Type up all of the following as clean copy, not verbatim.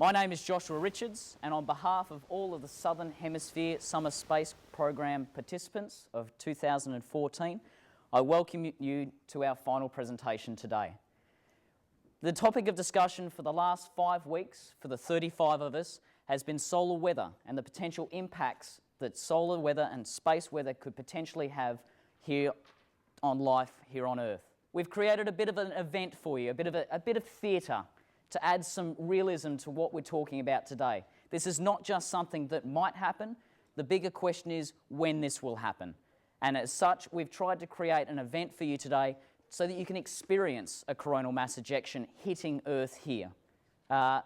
My name is Joshua Richards, and on behalf of all of the Southern Hemisphere Summer Space Program participants of 2014, I welcome you to our final presentation today. The topic of discussion for the last 5 weeks, for the 35 of us, has been solar weather and the potential impacts that solar weather and space weather could potentially have here on life here on Earth. We've created a bit of an event for you, a bit of theatre, to add some realism to what we're talking about today. This is not just something that might happen. The bigger question is when this will happen. And as such, we've tried to create an event for you today so that you can experience a coronal mass ejection hitting Earth here. I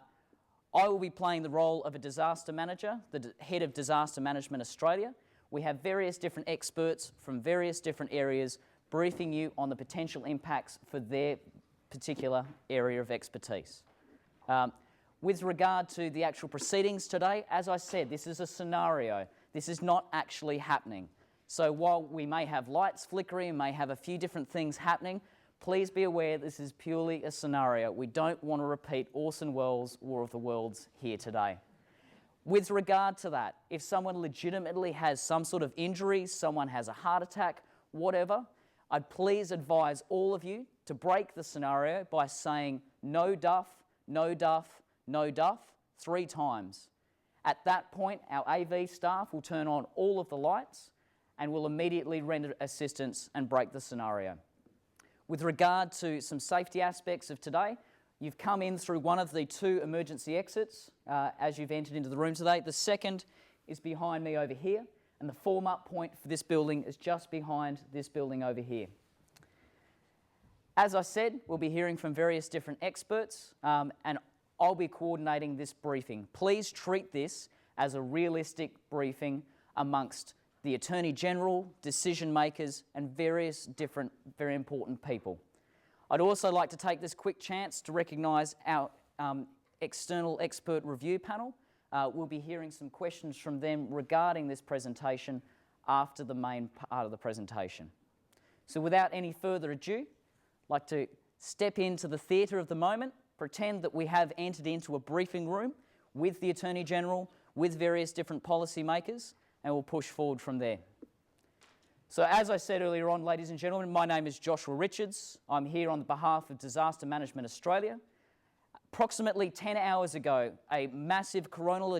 will be playing the role of a disaster manager, the head of Disaster Management Australia. We have various different experts from various different areas briefing you on the potential impacts for their particular area of expertise. With regard to the actual proceedings today, as I said, this is a scenario. This is not actually happening. So while we may have lights flickering, may have a few different things happening, please be aware this is purely a scenario. We don't want to repeat Orson Welles' War of the Worlds here today. With regard to that, if someone legitimately has some sort of injury, someone has a heart attack, whatever, I'd please advise all of you to break the scenario by saying no duff, no duff, no duff 3 times. At that point, our AV staff will turn on all of the lights and will immediately render assistance and break the scenario. With regard to some safety aspects of today, you've come in through one of the 2 emergency exits as you've entered into the room today. The second is behind me over here, and the form-up point for this building is just behind this building over here. As I said, we'll be hearing from various different experts, and I'll be coordinating this briefing. Please treat this as a realistic briefing amongst the Attorney General, decision makers, and various different very important people. I'd also like to take this quick chance to recognise our external expert review panel. We'll be hearing some questions from them regarding this presentation after the main part of the presentation. So without any further ado, I'd like to step into the theatre of the moment, pretend that we have entered into a briefing room with the Attorney General, with various different policy makers, and we'll push forward from there. So as I said earlier on, ladies and gentlemen, my name is Joshua Richards. I'm here on behalf of Disaster Management Australia. Approximately 10 hours ago, a massive coronal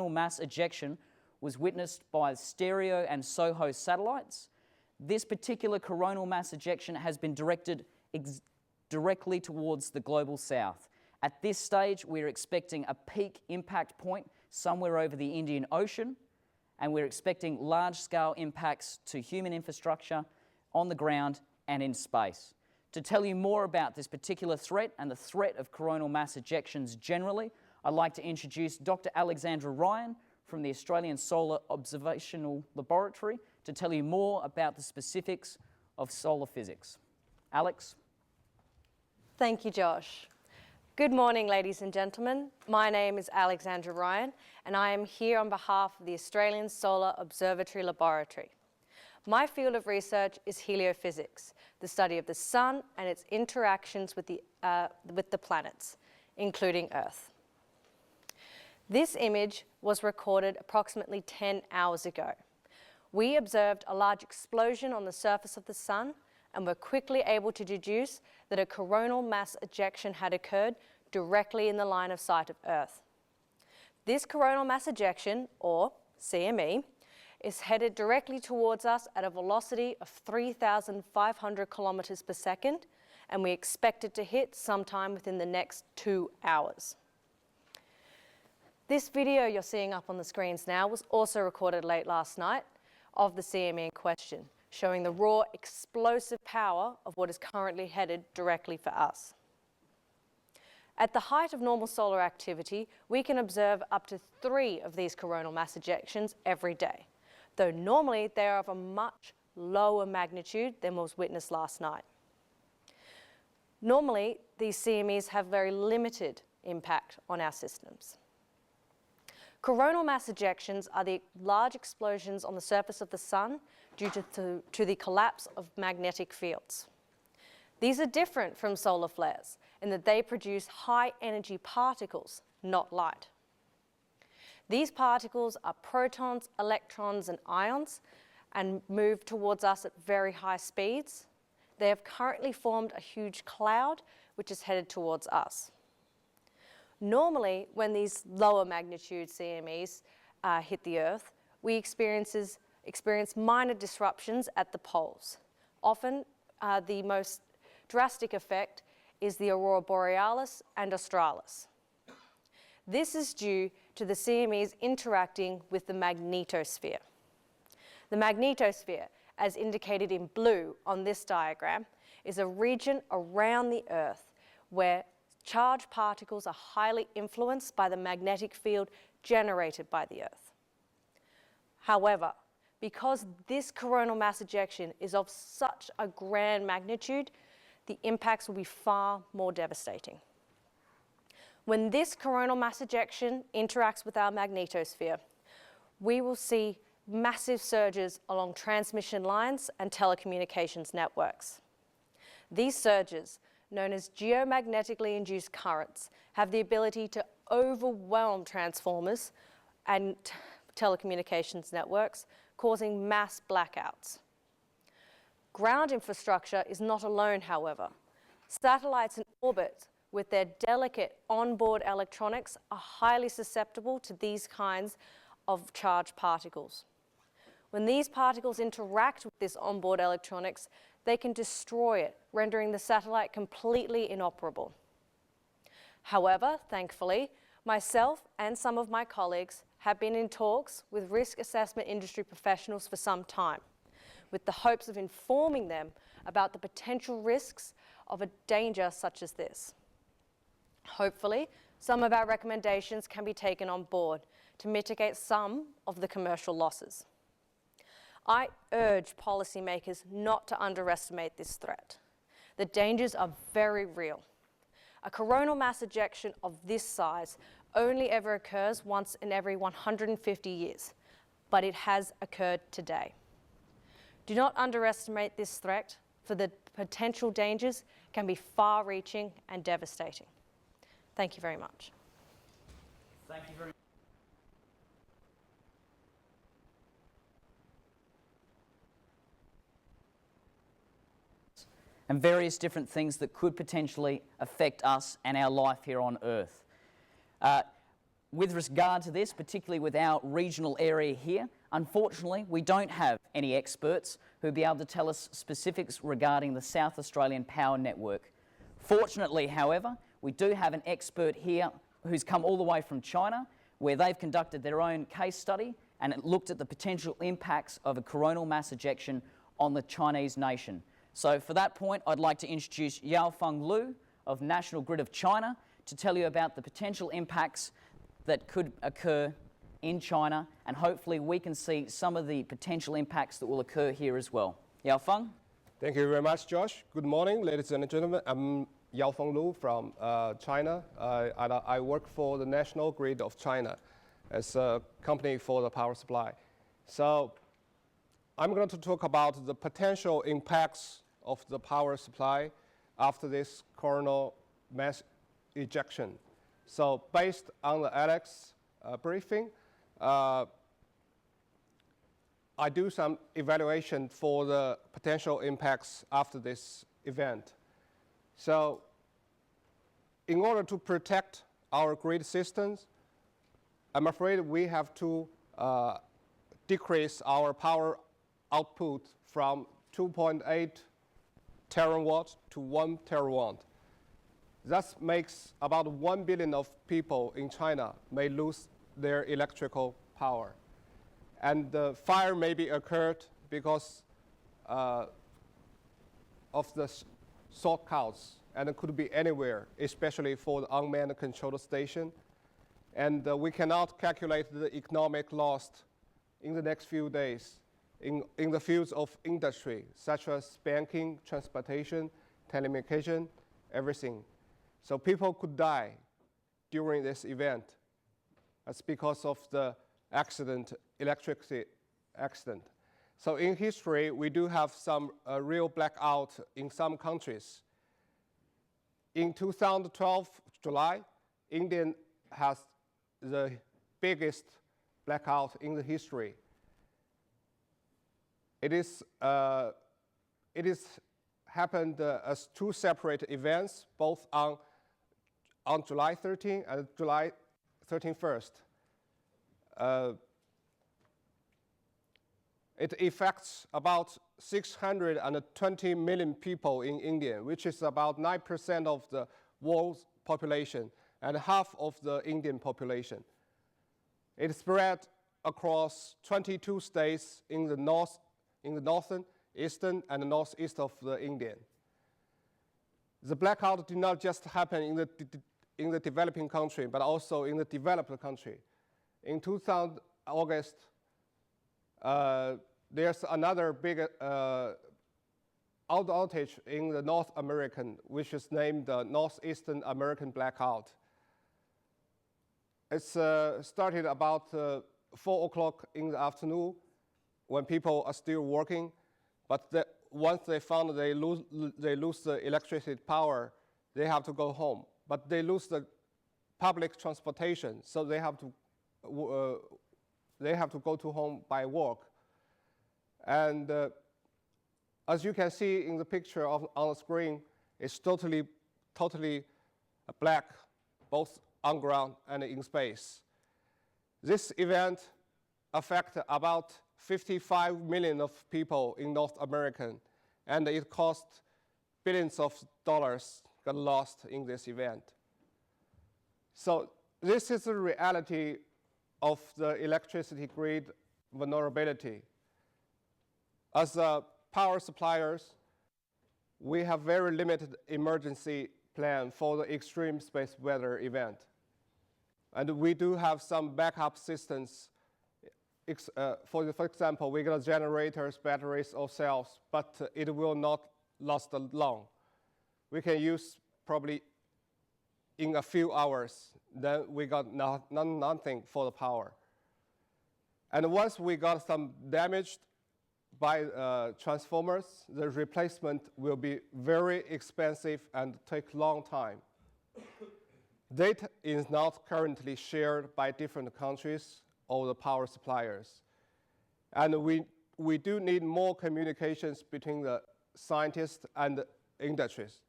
mass ejection was witnessed by Stereo and SOHO satellites. This particular coronal mass ejection has been directed directly towards the global south. At this stage, we're expecting a peak impact point somewhere over the Indian Ocean, and we're expecting large-scale impacts to human infrastructure on the ground and in space. To tell you more about this particular threat and the threat of coronal mass ejections generally, I'd like to introduce Dr. Alexandra Ryan from the Australian Solar Observational Laboratory to tell you more about the specifics of solar physics. Alex? Thank you, Josh. Good morning, ladies and gentlemen. My name is Alexandra Ryan, and I am here on behalf of the Australian Solar Observatory Laboratory. My field of research is heliophysics, the study of the Sun and its interactions with the planets, including Earth. This image was recorded approximately 10 hours ago. We observed a large explosion on the surface of the Sun and were quickly able to deduce that a coronal mass ejection had occurred directly in the line of sight of Earth. This coronal mass ejection, or CME, is headed directly towards us at a velocity of 3,500 kilometers per second, and we expect it to hit sometime within the next 2 hours. This video you're seeing up on the screens now was also recorded late last night of the CME in question, showing the raw explosive power of what is currently headed directly for us. At the height of normal solar activity, we can observe up to 3 of these coronal mass ejections every day, though normally they are of a much lower magnitude than was witnessed last night. Normally, these CMEs have very limited impact on our systems. Coronal mass ejections are the large explosions on the surface of the Sun due to the collapse of magnetic fields. These are different from solar flares in that they produce high energy particles, not light. These particles are protons, electrons, and ions and move towards us at very high speeds. They have currently formed a huge cloud which is headed towards us. Normally, when these lower magnitude CMEs hit the Earth, we experience minor disruptions at the poles. Often, the most drastic effect is the aurora borealis and australis. This is due to the CMEs interacting with the magnetosphere. The magnetosphere, as indicated in blue on this diagram, is a region around the Earth where charged particles are highly influenced by the magnetic field generated by the Earth. However, because this coronal mass ejection is of such a grand magnitude, the impacts will be far more devastating. When this coronal mass ejection interacts with our magnetosphere, we will see massive surges along transmission lines and telecommunications networks. These surges, known as geomagnetically induced currents, have the ability to overwhelm transformers and telecommunications networks, causing mass blackouts. Ground infrastructure is not alone, however. Satellites in orbit with their delicate onboard electronics are highly susceptible to these kinds of charged particles. When these particles interact with this onboard electronics, they can destroy it, rendering the satellite completely inoperable. However, thankfully, myself and some of my colleagues have been in talks with risk assessment industry professionals for some time, with the hopes of informing them about the potential risks of a danger such as this. Hopefully, some of our recommendations can be taken on board to mitigate some of the commercial losses. I urge policymakers not to underestimate this threat. The dangers are very real. A coronal mass ejection of this size only ever occurs once in every 150 years, but it has occurred today. Do not underestimate this threat, for the potential dangers can be far-reaching and devastating. Thank you very much. Thank you very much. And various different things that could potentially affect us and our life here on Earth. With regard to this, particularly with our regional area here, unfortunately, we don't have any experts who'll be able to tell us specifics regarding the South Australian Power Network. Fortunately, however, we do have an expert here who's come all the way from China, where they've conducted their own case study and it looked at the potential impacts of a coronal mass ejection on the Chinese nation. So for that point, I'd like to introduce Yaofeng Liu of National Grid of China to tell you about the potential impacts that could occur in China, and hopefully we can see some of the potential impacts that will occur here as well. Yaofeng? Thank you very much, Josh. Good morning, ladies and gentlemen. I'm Yaofeng Liu from China. I work for the National Grid of China as a company for the power supply. So I'm going to talk about the potential impacts of the power supply after this coronal mass ejection. So based on the Alex briefing, I do some evaluation for the potential impacts after this event. So in order to protect our grid systems, I'm afraid we have to decrease our power output from 2.8 terawatt to 1 terawatt. That makes about 1 billion of people in China may lose their electrical power. And the fire may be occurred because of the short cuts, and it could be anywhere, especially for the unmanned control station. And we cannot calculate the economic loss in the next few days in the fields of industry, such as banking, transportation, telecommunication, everything. So people could die during this event. That's because of the accident, electricity accident. So in history, we do have some real blackout in some countries. In 2012, July, India has the biggest blackout in the history. It is happened as two separate events, both on July 13 and July 31st. It affects about 620 million people in India, which is about 9% of the world's population and half of the Indian population. It spread across 22 states in the northern, eastern, and northeast of the India. The blackout did not just happen in the developing country, but also in the developed country. In 2000 August, there's another big outage in the North American, which is named the Northeastern American blackout. It's started about 4 o'clock in the afternoon when people are still working, but once they found they lose the electricity power, they have to go home. But they lose the public transportation, so they have to go to home by walk. And as you can see in the picture on the screen, it's totally black, both on ground and in space. This event affected about 55 million of people in North America, and it cost billions of dollars got lost in this event. So this is the reality of the electricity grid vulnerability. As power suppliers, we have very limited emergency plan for the extreme space weather event. And we do have some backup systems. For example, we got generators, batteries, or cells, but it will not last long. We can use probably in a few hours, then we got nothing for the power. And once we got some damaged by transformers, the replacement will be very expensive and take long time. Data is not currently shared by different countries or the power suppliers. And we do need more communications between the scientists and the industries.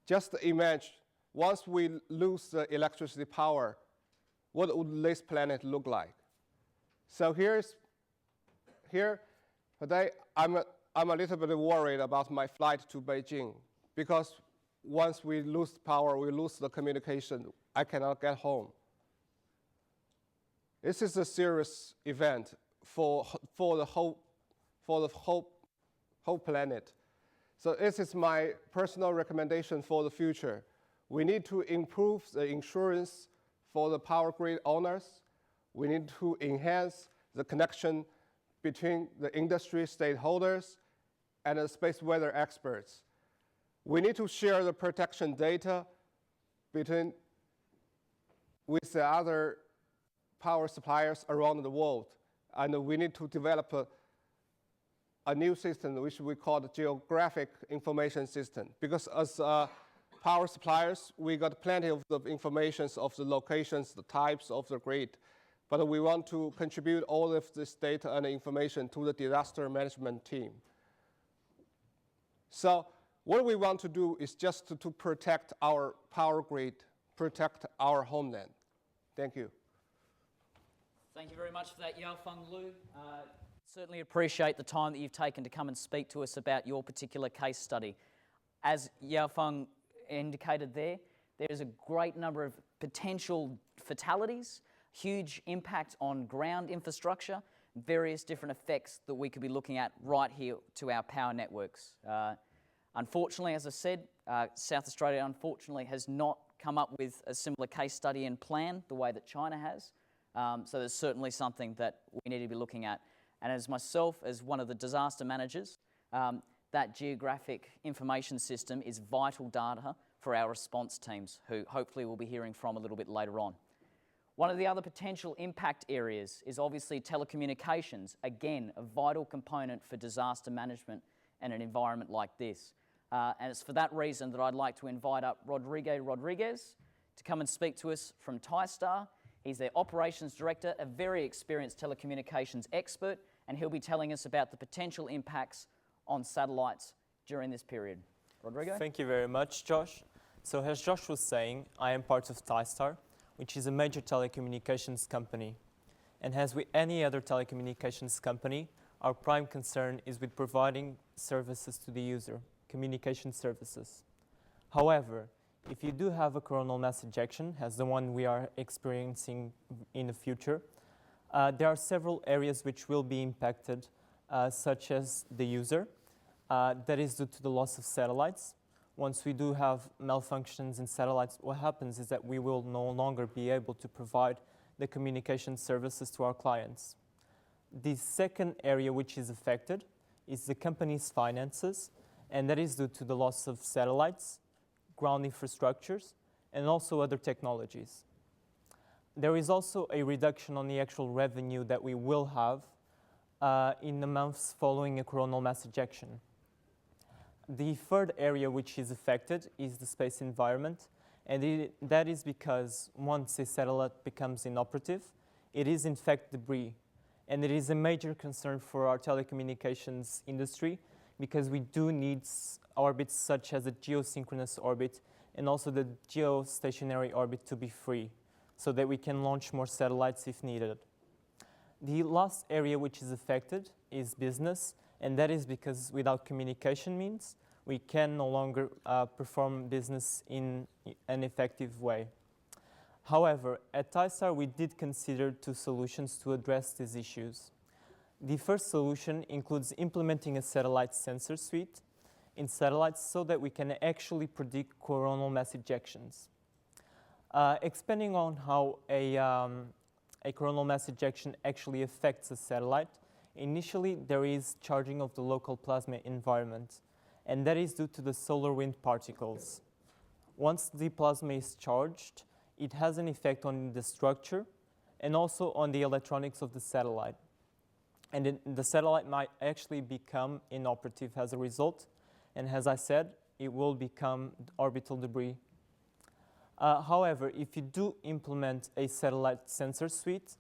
Just imagine, once we lose the electricity power, what would this planet look like? So here, today, I'm a little bit worried about my flight to Beijing, because once we lose power, we lose the communication, I cannot get home. This is a serious event for the whole planet. So this is my personal recommendation for the future. We need to improve the insurance for the power grid owners. We need to enhance the connection between the industry stakeholders and the space weather experts. We need to share the protection data with the other power suppliers around the world. And we need to develop a new system which we call the geographic information system. Because as power suppliers, we got plenty of the information of the locations, the types of the grid. But we want to contribute all of this data and information to the disaster management team. So what we want to do is just to protect our power grid, protect our homeland. Thank you. Thank you very much for that, Yaofeng Lu. Certainly appreciate the time that you've taken to come and speak to us about your particular case study. As Yaofeng indicated there is a great number of potential fatalities, huge impact on ground infrastructure, various different effects that we could be looking at right here to our power networks. Unfortunately, as I said, South Australia unfortunately has not come up with a similar case study and plan the way that China has. So there's certainly something that we need to be looking at. And as myself, as one of the disaster managers, that geographic information system is vital data for our response teams, who hopefully we'll be hearing from a little bit later on. One of the other potential impact areas is obviously telecommunications, again, a vital component for disaster management in an environment like this. And it's for that reason that I'd like to invite up Rodrigo Rodriguez to come and speak to us from TiStar. He's their operations director, a very experienced telecommunications expert, and he'll be telling us about the potential impacts on satellites during this period. Rodrigo? Thank you very much, Josh. So as Josh was saying, I am part of TiStar, which is a major telecommunications company. And as with any other telecommunications company, our prime concern is with providing services to the user, communication services. However, if you do have a coronal mass ejection, as the one we are experiencing in the future, there are several areas which will be impacted, such as the user. That is due to the loss of satellites. Once we do have malfunctions in satellites, what happens is that we will no longer be able to provide the communication services to our clients. The second area which is affected is the company's finances, and that is due to the loss of satellites, ground infrastructures, and also other technologies. There is also a reduction on the actual revenue that we will have in the months following a coronal mass ejection. The third area which is affected is the space environment, and that is because once a satellite becomes inoperative, it is in fact debris. And it is a major concern for our telecommunications industry because we do need orbits such as the geosynchronous orbit and also the geostationary orbit to be free so that we can launch more satellites if needed. The last area which is affected is business, and that is because without communication means we can no longer perform business in an effective way. However, at TiStar, we did consider two solutions to address these issues. The first solution includes implementing a satellite sensor suite in satellites so that we can actually predict coronal mass ejections. Expanding on how a coronal mass ejection actually affects a satellite, initially there is charging of the local plasma environment, and that is due to the solar wind particles. Once the plasma is charged, it has an effect on the structure and also on the electronics of the satellite. And the satellite might actually become inoperative as a result. And as I said, it will become orbital debris. However, if you do implement a satellite sensor suite,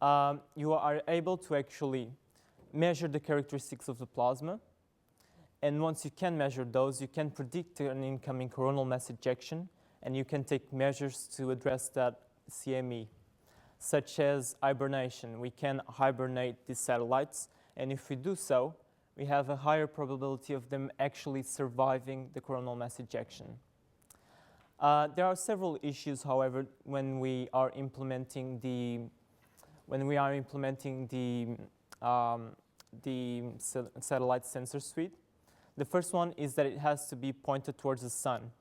you are able to actually measure the characteristics of the plasma. And once you can measure those, you can predict an incoming coronal mass ejection, and you can take measures to address that CME, such as hibernation. We can hibernate these satellites, and if we do so, we have a higher probability of them actually surviving the coronal mass ejection. There are several issues, however, when we are implementing the satellite sensor suite. The first one is that it has to be pointed towards the sun.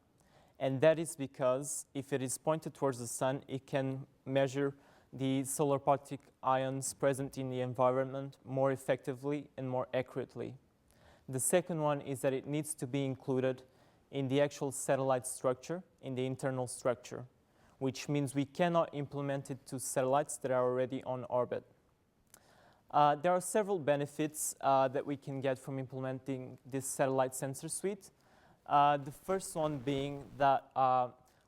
And that is because if it is pointed towards the sun, it can measure the solar particle ions present in the environment more effectively and more accurately. The second one is that it needs to be included in the actual satellite structure, in the internal structure, which means we cannot implement it to satellites that are already on orbit. There are several benefits that we can get from implementing this satellite sensor suite. The first one being that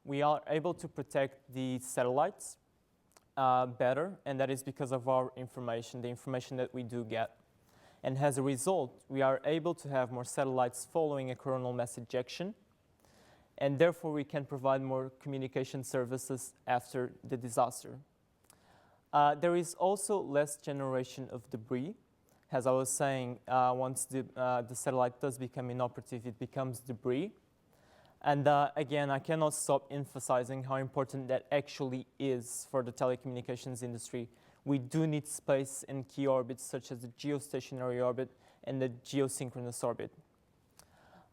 we are able to protect the satellites better, and that is because of our information, the information that we do get. And as a result, we are able to have more satellites following a coronal mass ejection, and therefore we can provide more communication services after the disaster. There is also less generation of debris. As I was saying, once the satellite does become inoperative, it becomes debris. And again, I cannot stop emphasizing how important that actually is for the telecommunications industry. We do need space in key orbits such as the geostationary orbit and the geosynchronous orbit.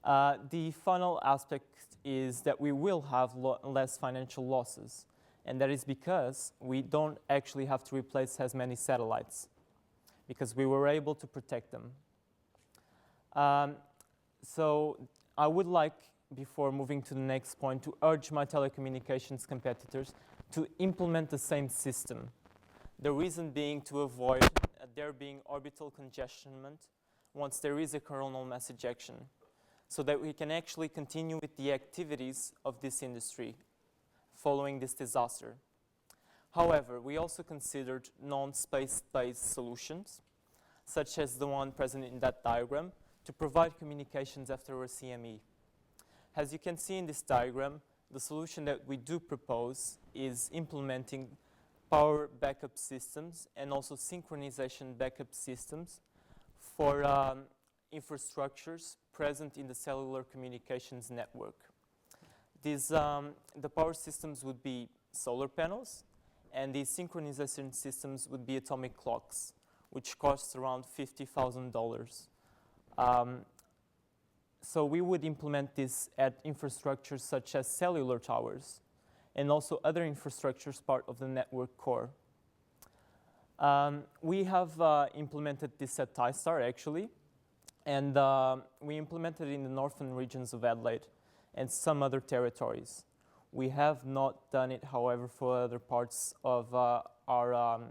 The final aspect is that we will have less financial losses. And that is because we don't actually have to replace as many satellites, because we were able to protect them. So I would like, before moving to the next point, to urge my telecommunications competitors to implement the same system. The reason being to avoid there being orbital congestionment once there is a coronal mass ejection, so that we can actually continue with the activities of this industry. following this disaster. However, we also considered non-space-based solutions, such as the one present in that diagram, to provide communications after a CME. As you can see in this diagram, the solution that we do propose is implementing power backup systems and also synchronization backup systems for infrastructures present in the cellular communications network. The power systems would be solar panels, and these synchronization systems would be atomic clocks, which costs around $50,000. So we would implement this at infrastructures such as cellular towers and also other infrastructures part of the network core. We have implemented this at TiStar actually, and we implemented it in the northern regions of Adelaide and some other territories. We have not done it, however, for other parts of our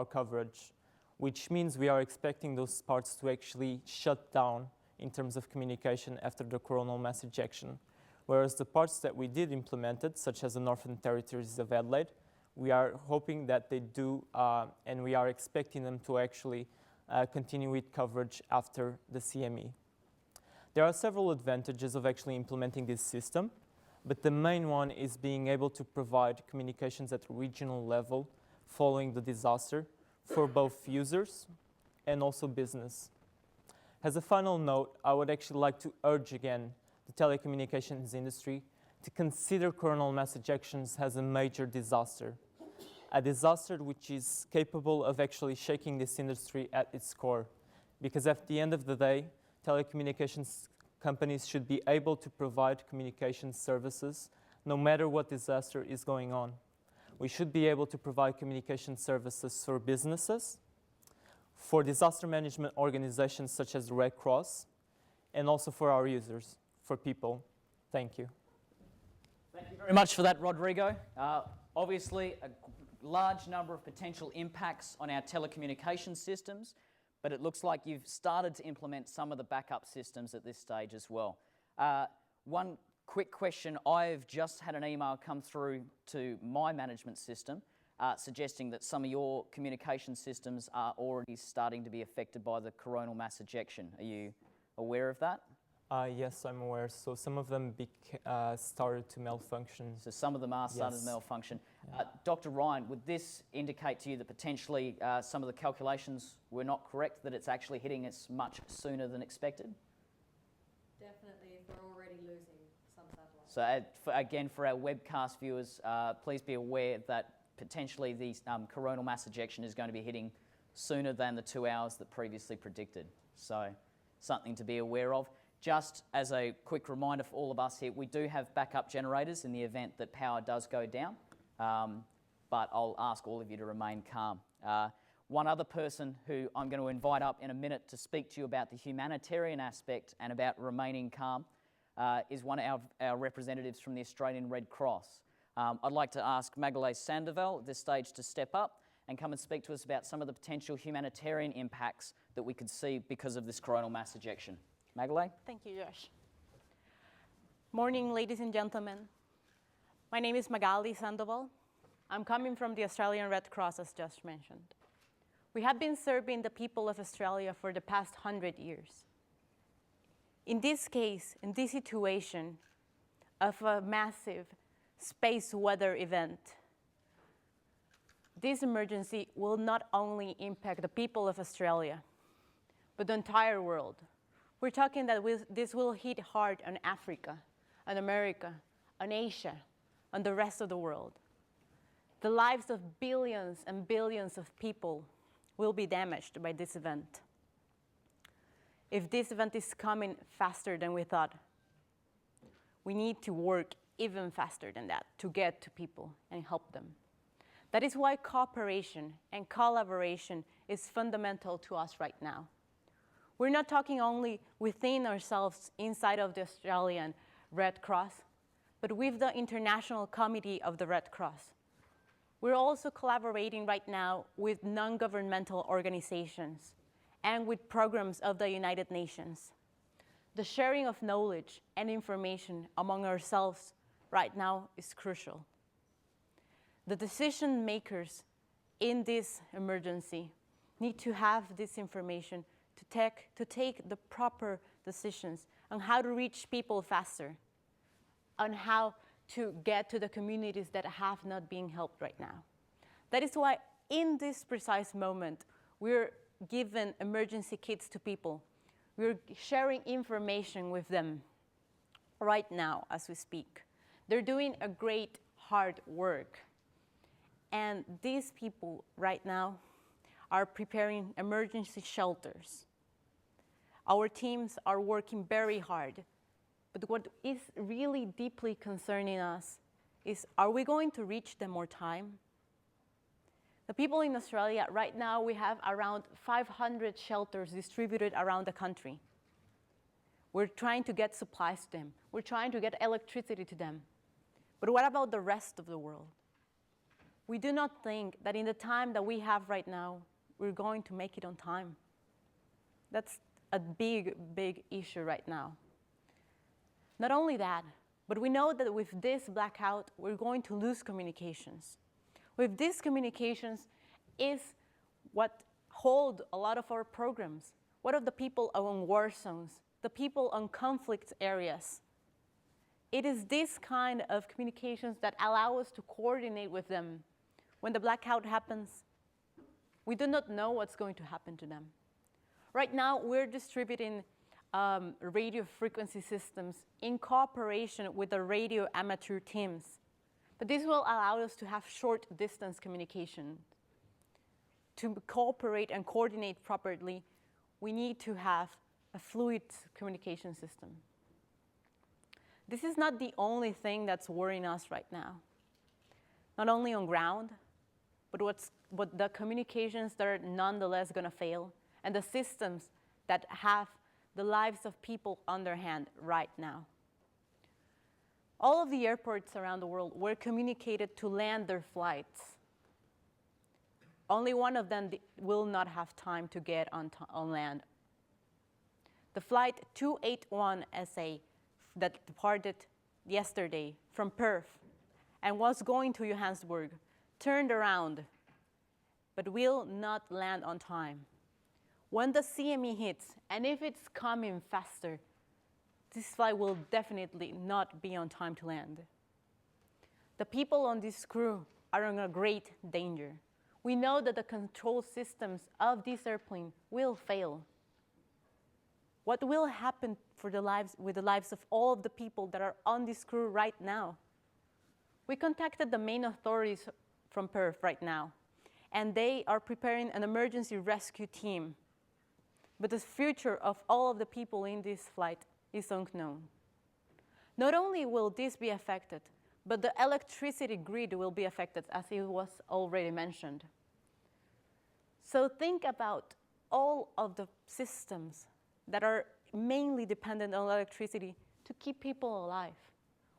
coverage, which means we are expecting those parts to actually shut down in terms of communication after the coronal mass ejection. Whereas the parts that we did implemented, such as the northern territories of Adelaide, we are hoping that they do, and we are expecting them to actually continue with coverage after the CME. There are several advantages of actually implementing this system, but the main one is being able to provide communications at a regional level following the disaster for both users and also business. As a final note, I would actually like to urge again the telecommunications industry to consider coronal mass ejections as a major disaster, a disaster which is capable of actually shaking this industry at its core. Because at the end of the day, telecommunications companies should be able to provide communication services no matter what disaster is going on. We should be able to provide communication services for businesses, for disaster management organizations such as the Red Cross, and also for our users, for people. Thank you. Thank you very much for that, Rodrigo. Obviously, a large number of potential impacts on our telecommunications systems, but it looks like you've started to implement some of the backup systems at this stage as well. One quick question, I've just had an email come through to my management system suggesting that some of your communication systems are already starting to be affected by the coronal mass ejection. Are you aware of that? Yes, I'm aware. So some of them started to malfunction. So some of them are starting to malfunction. Dr. Ryan, would this indicate to you that potentially some of the calculations were not correct, that it's actually hitting us much sooner than expected? Definitely, if we're already losing some satellites. So again, for our webcast viewers, please be aware that potentially the coronal mass ejection is going to be hitting sooner than the 2 hours that previously predicted. So something to be aware of. Just as a quick reminder for all of us here, we do have backup generators in the event that power does go down, but I'll ask all of you to remain calm. One other person who I'm going to invite up in a minute to speak to you about the humanitarian aspect and about remaining calm is one of our representatives from the Australian Red Cross. I'd like to ask Magalhae Sandoval at this stage to step up and come and speak to us about some of the potential humanitarian impacts that we could see because of this coronal mass ejection. Magalhae? Thank you, Josh. Morning, ladies and gentlemen. My name is Magalhae Sandoval. I'm coming from the Australian Red Cross, as Josh mentioned. We have been serving the people of Australia for the past 100 years. In this case, in this situation of a massive space weather event, this emergency will not only impact the people of Australia, but the entire world. We're talking that this will hit hard on Africa, on America, on Asia, on the rest of the world. The lives of billions and billions of people will be damaged by this event. If this event is coming faster than we thought, we need to work even faster than that to get to people and help them. That is why cooperation and collaboration is fundamental to us right now. We're not talking only within ourselves inside of the Australian Red Cross, but with the International Committee of the Red Cross. We're also collaborating right now with non-governmental organizations and with programs of the United Nations. The sharing of knowledge and information among ourselves right now is crucial. the decision makers in this emergency need to have this information to take the proper decisions on how to reach people faster, on how to get to the communities that have not been helped right now. That is why in this precise moment, we're giving emergency kits to people. We're sharing information with them right now as we speak. They're doing a great hard work. And these people right now are preparing emergency shelters. Our teams are working very hard. But what is really deeply concerning us is, are we going to reach them more time? The people in Australia, right now, we have around 500 shelters distributed around the country. We're trying to get supplies to them. We're trying to get electricity to them. But what about the rest of the world? We do not think that in the time that we have right now, we're going to make it on time. That's a big, big issue right now. Not only that, but we know that with this blackout, we're going to lose communications. With these communications is what hold a lot of our programs. What of the people on war zones, the people on conflict areas? It is this kind of communications that allow us to coordinate with them. When the blackout happens, we do not know what's going to happen to them. Right now, we're distributing radio frequency systems in cooperation with the radio amateur teams. But this will allow us to have short distance communication. To cooperate and coordinate properly, we need to have a fluid communication system. This is not the only thing that's worrying us right now. Not only on ground, but the communications that are nonetheless going to fail, and the systems that have the lives of people on their hand right now. All of the airports around the world were communicated to land their flights. Only one of them will not have time to get on land. The flight 281 SA that departed yesterday from Perth and was going to Johannesburg turned around, but will not land on time. When the CME hits, and if it's coming faster, this flight will definitely not be on time to land. The people on this crew are in a great danger. We know that the control systems of this airplane will fail. What will happen with the lives of all of the people that are on this crew right now? We contacted the main authorities from Perth right now, and they are preparing an emergency rescue team. But the future of all of the people in this flight is unknown. Not only will this be affected, but the electricity grid will be affected, as it was already mentioned. So think about all of the systems that are mainly dependent on electricity to keep people alive.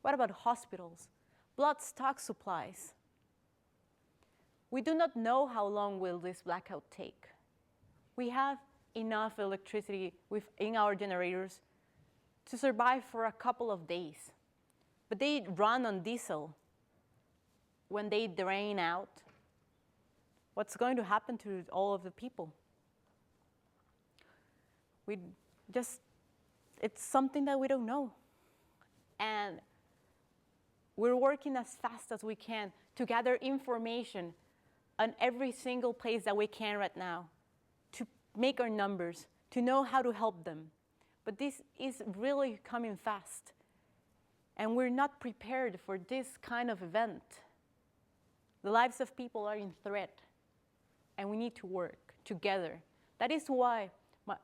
What about hospitals, blood stock supplies? We do not know how long will this blackout take. We have enough electricity in our generators to survive for a couple of days, but they run on diesel. When they drain out, what's going to happen to all of the people? It's something that we don't know. And we're working as fast as we can to gather information on every single place that we can right now, to make our numbers, to know how to help them. But this is really coming fast. And we're not prepared for this kind of event. The lives of people are in threat, and we need to work together. That is why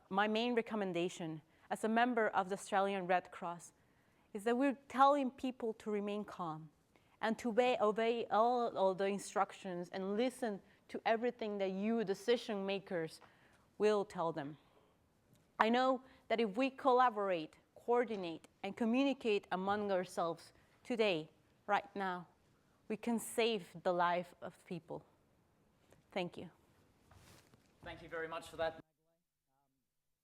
my main recommendation as a member of the Australian Red Cross is that we're telling people to remain calm and to obey all the instructions and listen to everything that you, decision makers, will tell them. I know that if we collaborate, coordinate, and communicate among ourselves today, right now, we can save the life of people. Thank you. Thank you very much for that, Magdalene.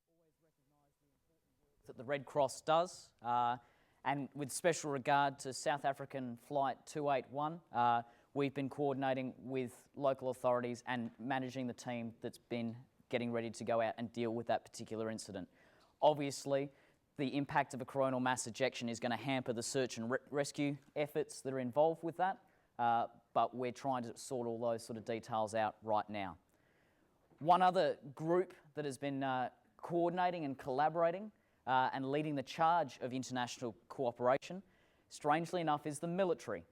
Always recognise the important work that the Red Cross does, and with special regard to South African Flight 281, we've been coordinating with local authorities and managing the team that's been getting ready to go out and deal with that particular incident. Obviously, the impact of a coronal mass ejection is going to hamper the search and rescue efforts that are involved with that, but we're trying to sort all those sort of details out right now. One other group that has been coordinating and collaborating and leading the charge of international cooperation, strangely enough, is the military.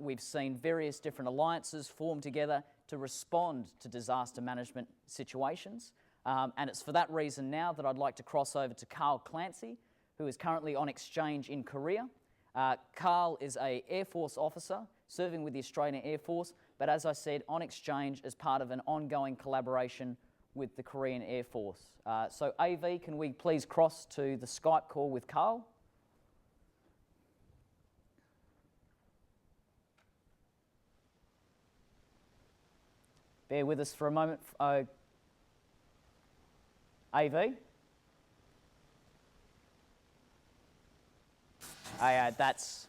We've seen various different alliances form together to respond to disaster management situations. And it's for that reason now that I'd like to cross over to Carl Clancy, who is currently on exchange in Korea. Carl is an Air Force officer serving with the Australian Air Force, but as I said, on exchange as part of an ongoing collaboration with the Korean Air Force. So AV, can we please cross to the Skype call with Carl? Bear with us for a moment. AV? That's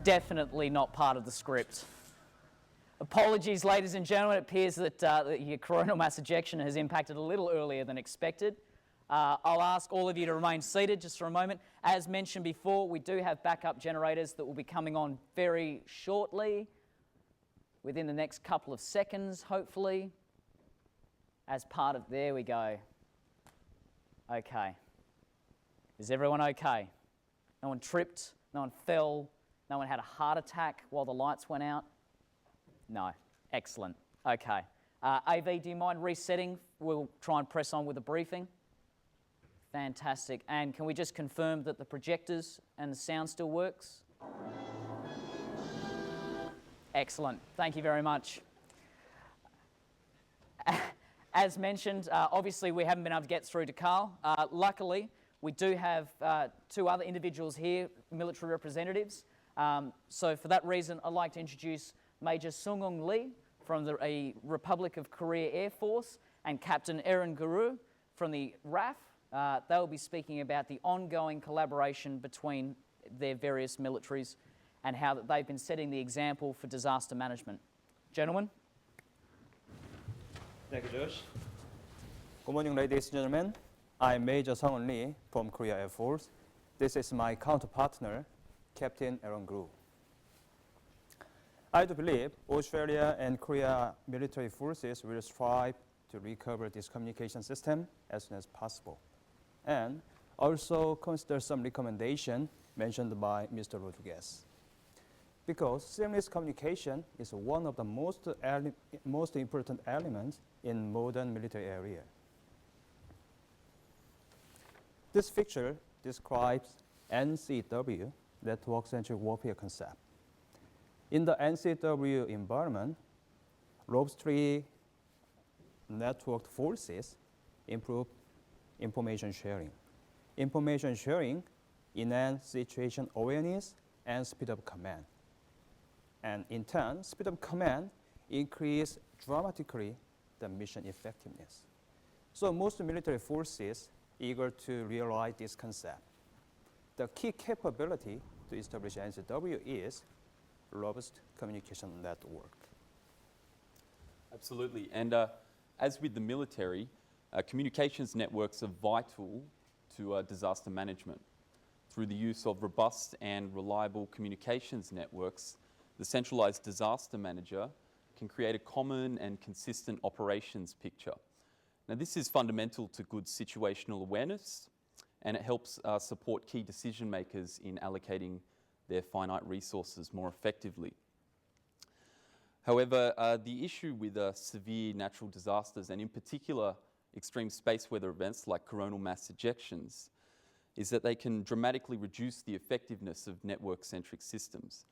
definitely not part of the script. Apologies, ladies and gentlemen. It appears that your coronal mass ejection has impacted a little earlier than expected. I'll ask all of you to remain seated just for a moment. As mentioned before, we do have backup generators that will be coming on very shortly, within the next couple of seconds, hopefully. As part of, there we go. Okay. Is everyone okay? No one tripped, no one fell, no one had a heart attack while the lights went out? No. Excellent. Okay. AV, do you mind resetting? We'll try and press on with the briefing. Fantastic. And can we just confirm that the projectors and the sound still works? Excellent. Thank you very much. As mentioned, obviously we haven't been able to get through to Carl. Luckily, we do have two other individuals here, military representatives. So for that reason, I'd like to introduce Major Sung-Ung Lee from the Republic of Korea Air Force and Captain Erin Guru from the RAF. They'll be speaking about the ongoing collaboration between their various militaries and how that they've been setting the example for disaster management. Gentlemen. Thank you, Josh. Good morning, ladies and gentlemen. I'm Major Sung-Eun Lee from Korea Air Force. This is my counterpartner, Captain Erin Gru. I do believe Australia and Korea military forces will strive to recover this communication system as soon as possible, and also consider some recommendation mentioned by Mr. Rodriguez. Because seamless communication is one of the most important elements in modern military area. This picture describes NCW, Network-Centric Warfare concept. In the NCW environment, robustly networked forces improve information sharing. Information sharing enhance situation awareness and speed of command. And in turn, speed of command increase dramatically the mission effectiveness. So most military forces eager to realize this concept. The key capability to establish NCW is robust communication network. Absolutely, and as with the military, communications networks are vital to disaster management. Through the use of robust and reliable communications networks, the centralized disaster manager can create a common and consistent operations picture. Now, this is fundamental to good situational awareness, and it helps support key decision makers in allocating their finite resources more effectively. However, the issue with severe natural disasters, and in particular extreme space weather events like coronal mass ejections, is that they can dramatically reduce the effectiveness of network-centric systems,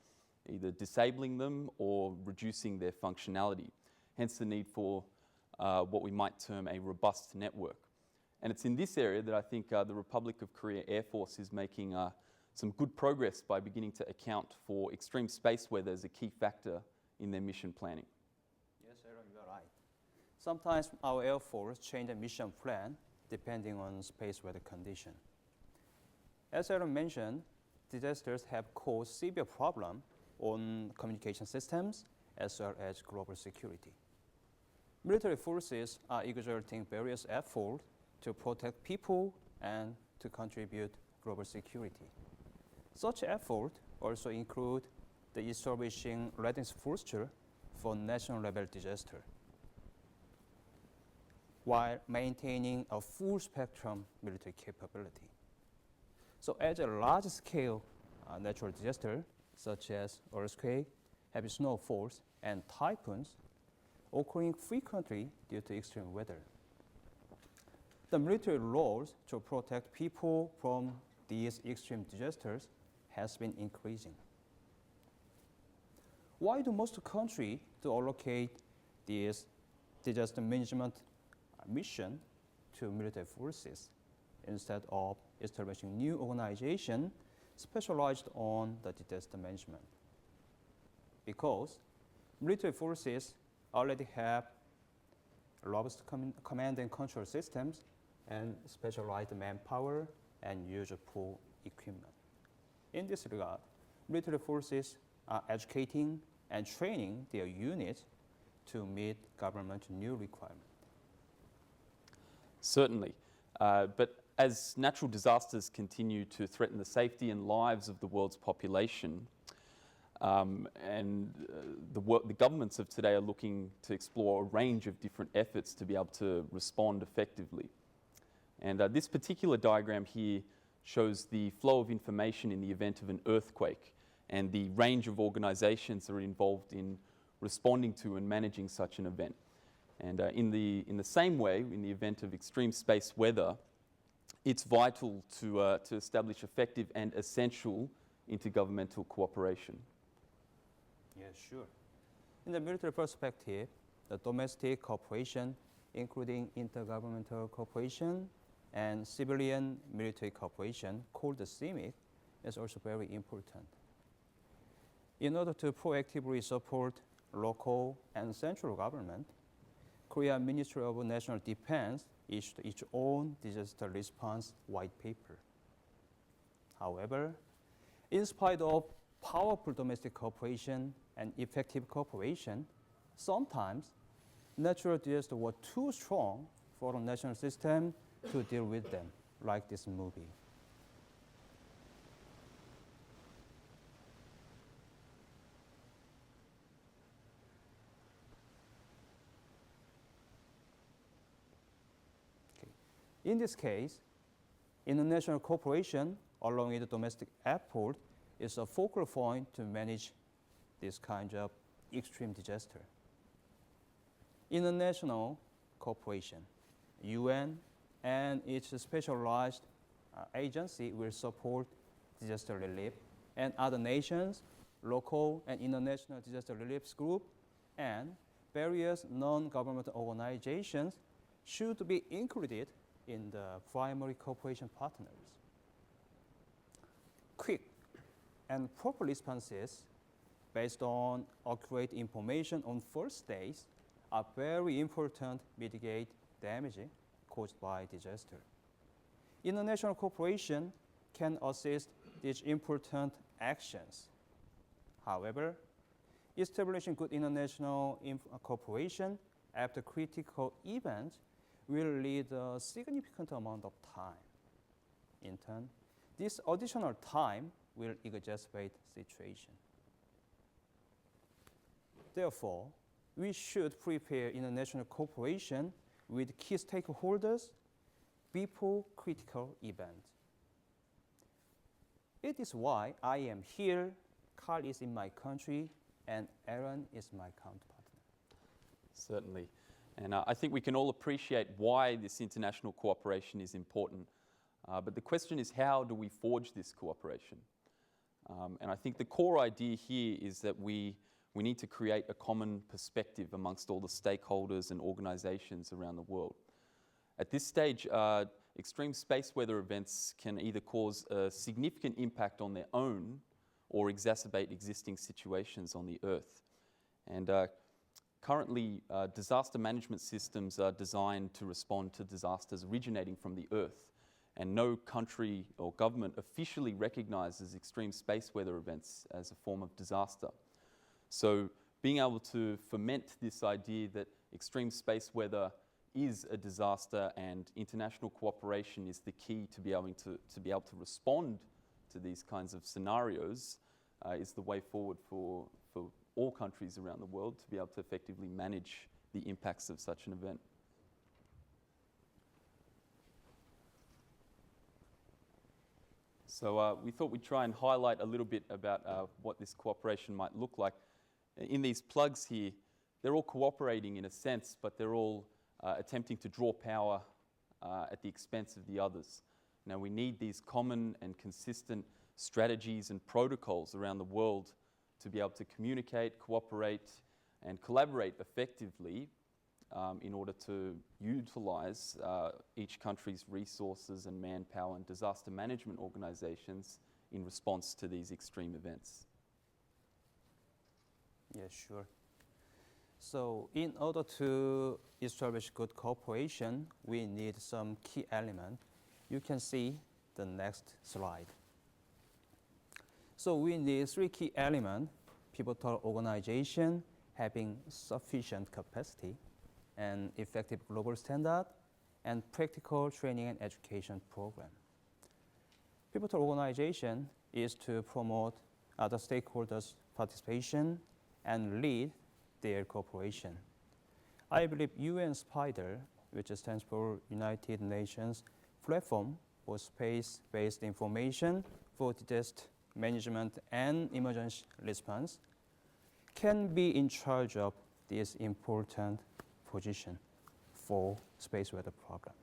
either disabling them or reducing their functionality, hence the need for what we might term a robust network. And it's in this area that I think the Republic of Korea Air Force is making some good progress by beginning to account for extreme space weather as a key factor in their mission planning. Yes, Aaron, you are right. Sometimes our Air Force change the mission plan depending on space weather condition. As Aaron mentioned, disasters have caused severe problems on communication systems as well as global security. Military forces are exerting various efforts to protect people and to contribute global security. Such efforts also include the establishing readiness posture for national level disaster, while maintaining a full spectrum military capability. So as a large-scale natural disaster, such as earthquake, heavy snowfalls, and typhoons, occurring frequently due to extreme weather, the military roles to protect people from these extreme disasters has been increasing. Why do most countries to allocate this disaster management mission to military forces instead of establishing new organizations specialized on the disaster management? Because military forces already have robust command and control systems and specialized manpower and useful equipment. In this regard, military forces are educating and training their units to meet government new requirements. Certainly. But as natural disasters continue to threaten the safety and lives of the world's population, the governments of today are looking to explore a range of different efforts to be able to respond effectively. And this particular diagram here shows the flow of information in the event of an earthquake and the range of organizations that are involved in responding to and managing such an event. And in the same way, in the event of extreme space weather, it's vital to establish effective and essential intergovernmental cooperation. Yeah, sure. In the military perspective, the domestic cooperation, including intergovernmental cooperation and civilian military cooperation, called the CIMIC, is also very important. In order to proactively support local and central government, Korea Ministry of National Defense issued its own disaster response white paper. However, in spite of powerful domestic cooperation and effective cooperation, sometimes natural disasters were too strong for the national system to deal with them, like this movie. In this case, international cooperation, along with the domestic effort, is a focal point to manage this kind of extreme disaster. International cooperation, UN and its specialized agency will support disaster relief, and other nations, local and international disaster relief group, and various non-government organizations should be included in the primary cooperation partners. Quick and proper responses based on accurate information on first days are very important to mitigate damage caused by disaster. International cooperation can assist these important actions. However, establishing good international cooperation after critical events will need a significant amount of time. In turn, this additional time will exacerbate the situation. Therefore, we should prepare international cooperation with key stakeholders before critical events. It is why I am here, Carl is in my country, and Aaron is my counterpart. Certainly. And I think we can all appreciate why this international cooperation is important. But the question is, how do we forge this cooperation? And I think the core idea here is that we need to create a common perspective amongst all the stakeholders and organizations around the world. At this stage, extreme space weather events can either cause a significant impact on their own or exacerbate existing situations on the Earth. And currently, disaster management systems are designed to respond to disasters originating from the Earth. and no country or government officially recognizes extreme space weather events as a form of disaster. So being able to foment this idea that extreme space weather is a disaster and international cooperation is the key to be able to respond to these kinds of scenarios is the way forward for all countries around the world to be able to effectively manage the impacts of such an event. So we thought we'd try and highlight a little bit about what this cooperation might look like. In these plugs here, they're all cooperating in a sense, but they're all attempting to draw power at the expense of the others. Now, we need these common and consistent strategies and protocols around the world to be able to communicate, cooperate, and collaborate effectively in order to utilize each country's resources and manpower and disaster management organizations in response to these extreme events. Yeah, sure. So in order to establish good cooperation, we need some key elements. You can see the next slide. So we need 3 key elements: pivotal organization, having sufficient capacity, and effective global standard, and practical training and education program. Pivotal organization is to promote other stakeholders' participation and lead their cooperation. I believe UN SPIDER, which stands for United Nations Platform for Space-Based Information for Disaster Management and Emergency Response, can be in charge of this important position for space weather problem.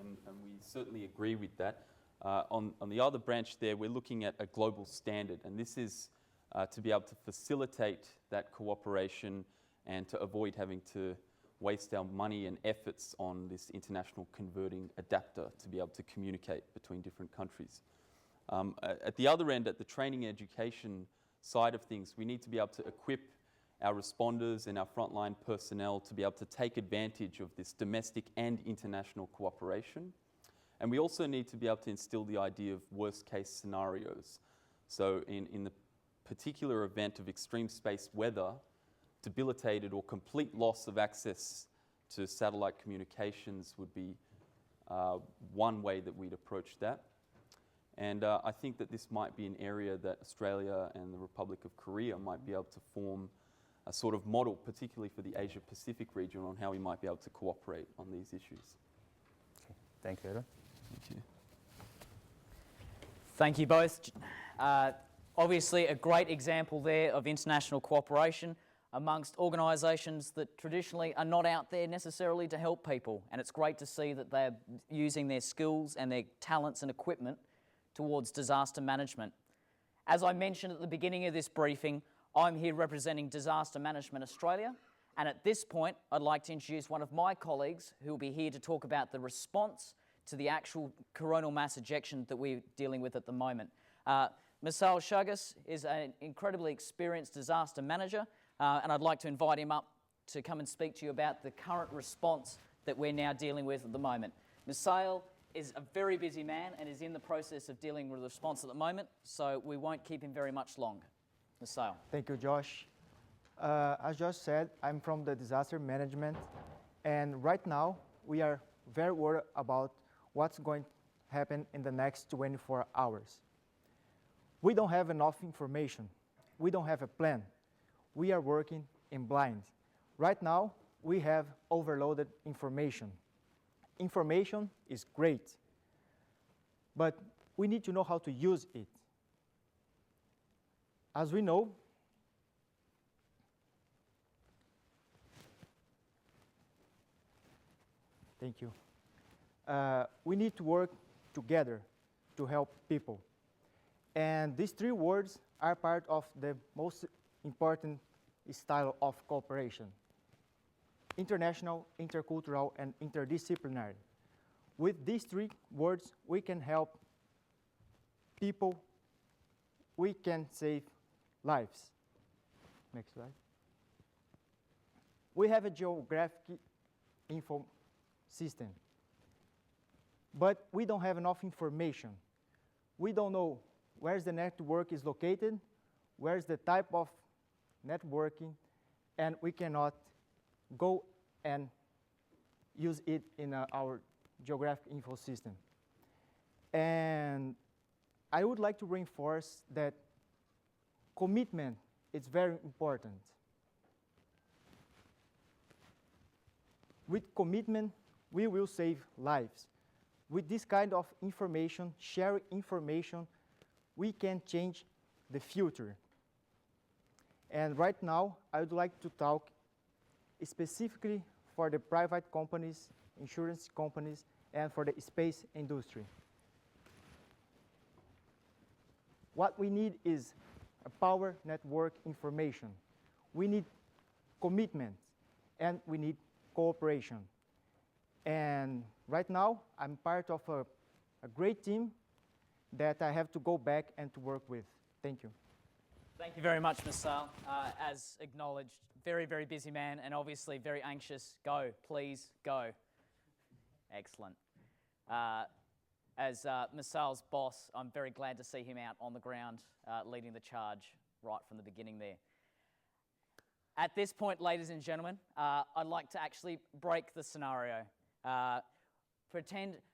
And we certainly agree with that. On the other branch there, we're looking at a global standard, and this is to be able to facilitate that cooperation and to avoid having to waste our money and efforts on this international converting adapter to be able to communicate between different countries. At the other end, at the training and education side of things, we need to be able to equip our responders and our frontline personnel to be able to take advantage of this domestic and international cooperation. And we also need to be able to instill the idea of worst case scenarios. So in the particular event of extreme space weather, debilitated or complete loss of access to satellite communications would be one way that we'd approach that. And I think that this might be an area that Australia and the Republic of Korea might be able to form a sort of model, particularly for the Asia-Pacific region, on how we might be able to cooperate on these issues. Okay. Thank you, Aaron. Thank you. Thank you both. Obviously, a great example there of international cooperation amongst organisations that traditionally are not out there necessarily to help people. And it's great to see that they're using their skills and their talents and equipment towards disaster management. As I mentioned at the beginning of this briefing, I'm here representing Disaster Management Australia, and at this point I'd like to introduce one of my colleagues who will be here to talk about the response to the actual coronal mass ejection that we're dealing with at the moment. Misael Shagas is an incredibly experienced disaster manager, and I'd like to invite him up to come and speak to you about the current response that we're now dealing with at the moment. Misael is a very busy man and is in the process of dealing with the response at the moment, so we won't keep him very much longer. Misael. Thank you, Josh. As Josh said, I'm from the disaster management, and right now we are very worried about what's going to happen in the next 24 hours. We don't have enough information. We don't have a plan. We are working in blind. Right now, we have overloaded information. Information is great, but we need to know how to use it. As we know, thank you. We need to work together to help people. And these 3 words are part of the most important style of cooperation: international, intercultural, and interdisciplinary. With these 3 words, we can help people, we can save lives. Next slide. We have a geographic info system. but we don't have enough information. We don't know where the network is located, where's the type of networking, and we cannot go and use it in our geographic info system. And I would like to reinforce that commitment is very important. With commitment, we will save lives. With this kind of information, sharing information, we can change the future. And right now, I would like to talk specifically for the private companies, insurance companies, and for the space industry. What we need is a power network information. We need commitment, and we need cooperation. And right now, I'm part of a great team that I have to go back and to work with. Thank you. Thank you very much, Mr. As acknowledged, very, very busy man and obviously very anxious. Go, please, go. Excellent. As Misal's boss, I'm very glad to see him out on the ground leading the charge right from the beginning there. At this point, ladies and gentlemen, I'd like to actually break the scenario.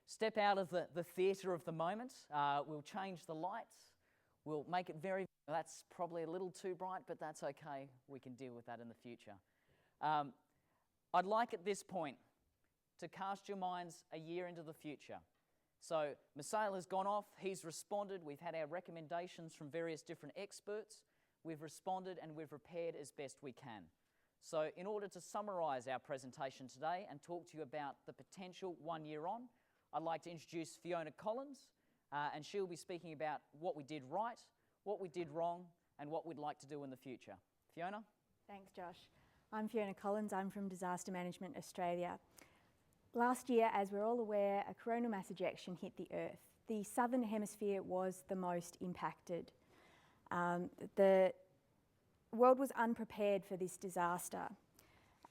Step out of the theatre of the moment. We'll change the lights. We'll make it that's probably a little too bright, but that's okay. We can deal with that in the future. I'd like at this point to cast your minds a year into the future. So Misail has gone off, he's responded, we've had our recommendations from various different experts, we've responded and we've prepared as best we can. So in order to summarise our presentation today and talk to you about the potential 1 year on, I'd like to introduce Fiona Collins, and she'll be speaking about what we did right, what we did wrong, and what we'd like to do in the future. Fiona? Thanks, Josh. I'm Fiona Collins. I'm from Disaster Management Australia. Last year, as we're all aware, a coronal mass ejection hit the Earth. The southern hemisphere was the most impacted. The world was unprepared for this disaster.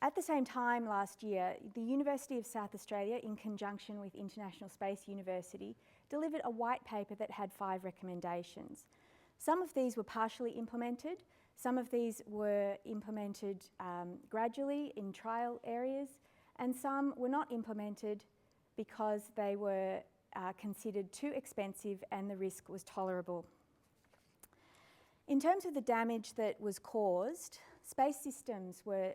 At the same time last year, the University of South Australia, in conjunction with International Space University, delivered a white paper that had 5 recommendations. Some of these were partially implemented, some of these were implemented gradually in trial areas, and some were not implemented because they were considered too expensive and the risk was tolerable. In terms of the damage that was caused, space systems were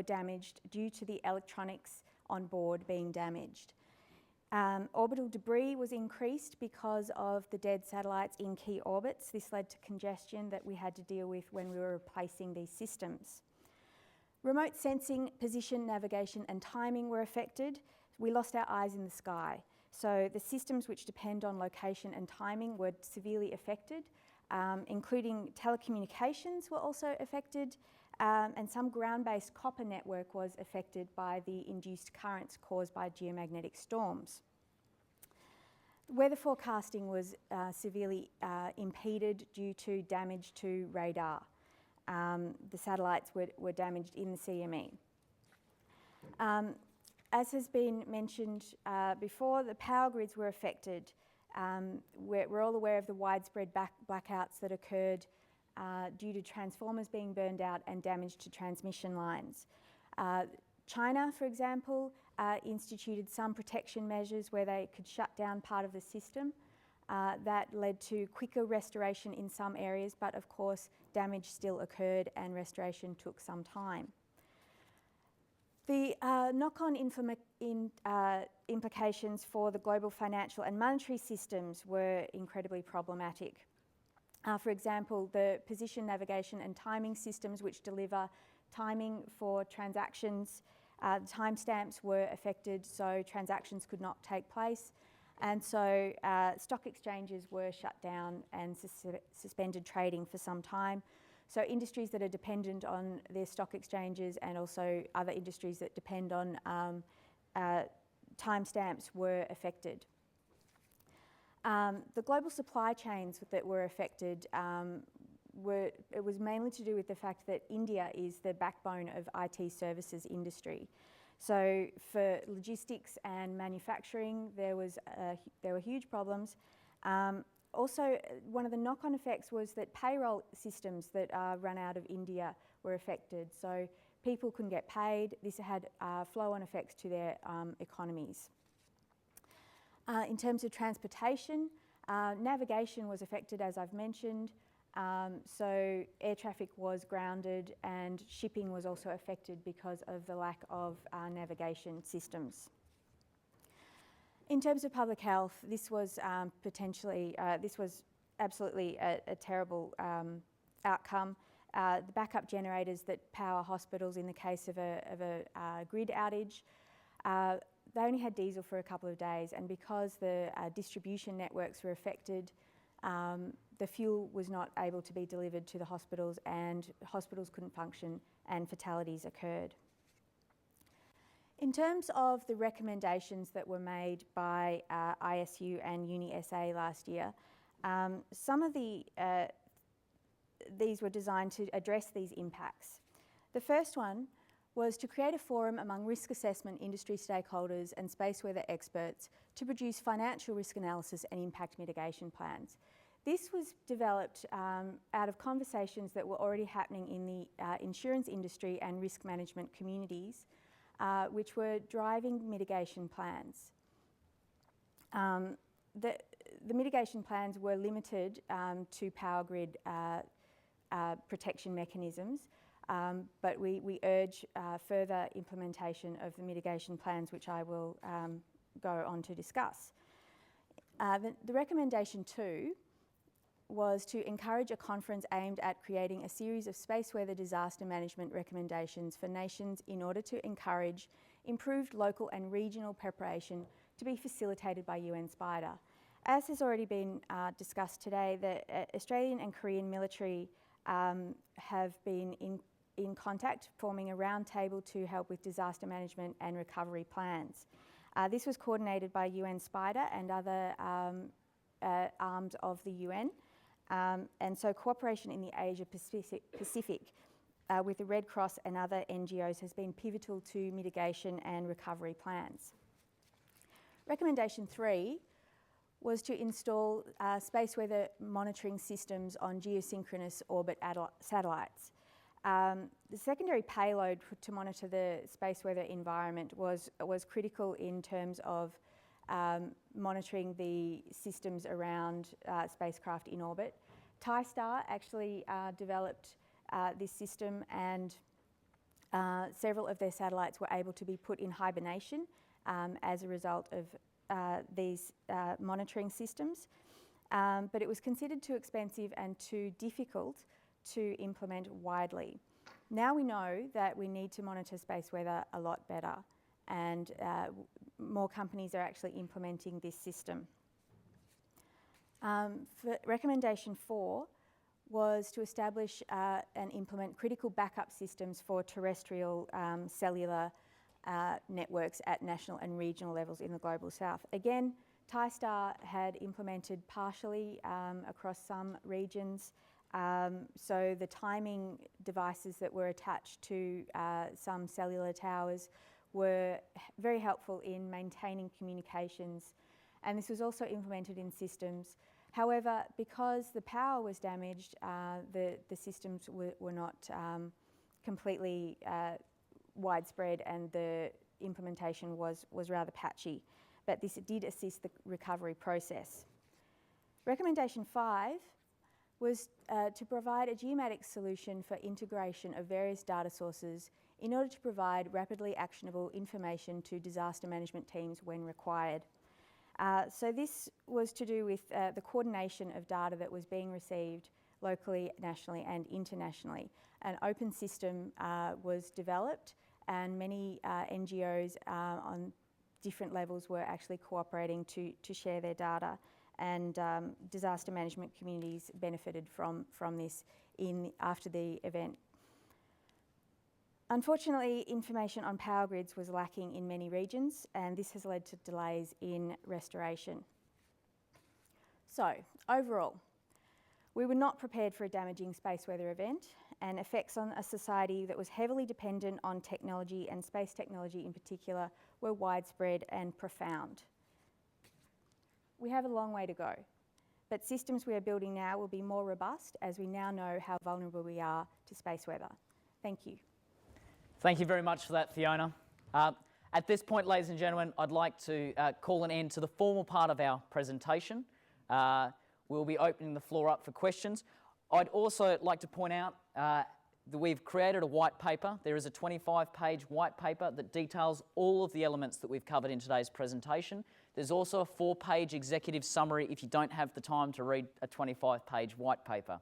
damaged due to the electronics on board being damaged. Orbital debris was increased because of the dead satellites in key orbits. This led to congestion that we had to deal with when we were replacing these systems. Remote sensing, position, navigation and timing were affected. We lost our eyes in the sky. So the systems which depend on location and timing were severely affected, including telecommunications were also affected, and some ground-based copper network was affected by the induced currents caused by geomagnetic storms. Weather forecasting was severely impeded due to damage to radar. The satellites were damaged in the CME. As has been mentioned before, the power grids were affected. We're all aware of the widespread blackouts that occurred due to transformers being burned out and damage to transmission lines. China, for example, instituted some protection measures where they could shut down part of the system. That led to quicker restoration in some areas, but of course damage still occurred and restoration took some time. The knock-on implications for the global financial and monetary systems were incredibly problematic. For example, the position, navigation and timing systems which deliver timing for transactions, timestamps were affected, so transactions could not take place. And so stock exchanges were shut down and suspended trading for some time. So industries that are dependent on their stock exchanges and also other industries that depend on timestamps were affected. The global supply chains that were affected, it was mainly to do with the fact that India is the backbone of IT services industry. So for logistics and manufacturing, there were huge problems. Also, one of the knock-on effects was that payroll systems that are run out of India were affected. So people couldn't get paid. This had flow-on effects to their economies. In terms of transportation, navigation was affected, as I've mentioned. So air traffic was grounded and shipping was also affected because of the lack of navigation systems. In terms of public health, this was absolutely a terrible outcome. The backup generators that power hospitals in the case of a grid outage, they only had diesel for a couple of days, and because the distribution networks were affected, the fuel was not able to be delivered to the hospitals, and hospitals couldn't function and fatalities occurred. In terms of the recommendations that were made by ISU and UniSA last year, some of these were designed to address these impacts. The first one was to create a forum among risk assessment industry stakeholders and space weather experts to produce financial risk analysis and impact mitigation plans. This was developed out of conversations that were already happening in the insurance industry and risk management communities, which were driving mitigation plans. The mitigation plans were limited to power grid protection mechanisms, but we urge further implementation of the mitigation plans, which I will go on to discuss. The recommendation 2 was to encourage a conference aimed at creating a series of space weather disaster management recommendations for nations in order to encourage improved local and regional preparation to be facilitated by UN SPIDER. As has already been discussed today, the Australian and Korean military have been in contact, forming a roundtable to help with disaster management and recovery plans. This was coordinated by UN SPIDER and other arms of the UN. And so cooperation in the Asia Pacific with the Red Cross and other NGOs has been pivotal to mitigation and recovery plans. Recommendation 3 was to install space weather monitoring systems on geosynchronous orbit satellites. The secondary payload to monitor the space weather environment was critical in terms of monitoring the systems around spacecraft in orbit. TISTAR actually developed this system, and several of their satellites were able to be put in hibernation as a result of these monitoring systems. But it was considered too expensive and too difficult to implement widely. Now we know that we need to monitor space weather a lot better, and more companies are actually implementing this system. For recommendation 4 was to establish and implement critical backup systems for terrestrial cellular networks at national and regional levels in the Global South. Again, TISTAR had implemented partially across some regions, so the timing devices that were attached to some cellular towers were very helpful in maintaining communications, and this was also implemented in systems. However, because the power was damaged, the systems were not completely widespread, and the implementation was rather patchy, but this did assist the recovery process. Recommendation 5 was to provide a geomatic solution for integration of various data sources in order to provide rapidly actionable information to disaster management teams when required. So this was to do with the coordination of data that was being received locally, nationally and internationally. An open system was developed, and many NGOs on different levels were actually cooperating to share their data, and disaster management communities benefited from this after the event. Unfortunately, information on power grids was lacking in many regions, and this has led to delays in restoration. So, overall, we were not prepared for a damaging space weather event, and effects on a society that was heavily dependent on technology, and space technology in particular, were widespread and profound. We have a long way to go, but systems we are building now will be more robust as we now know how vulnerable we are to space weather. Thank you. Thank you very much for that, Fiona. At this point, ladies and gentlemen, I'd like to call an end to the formal part of our presentation. We'll be opening the floor up for questions. I'd also like to point out that we've created a white paper. There is a 25-page white paper that details all of the elements that we've covered in today's presentation. There's also a 4-page executive summary if you don't have the time to read a 25-page white paper.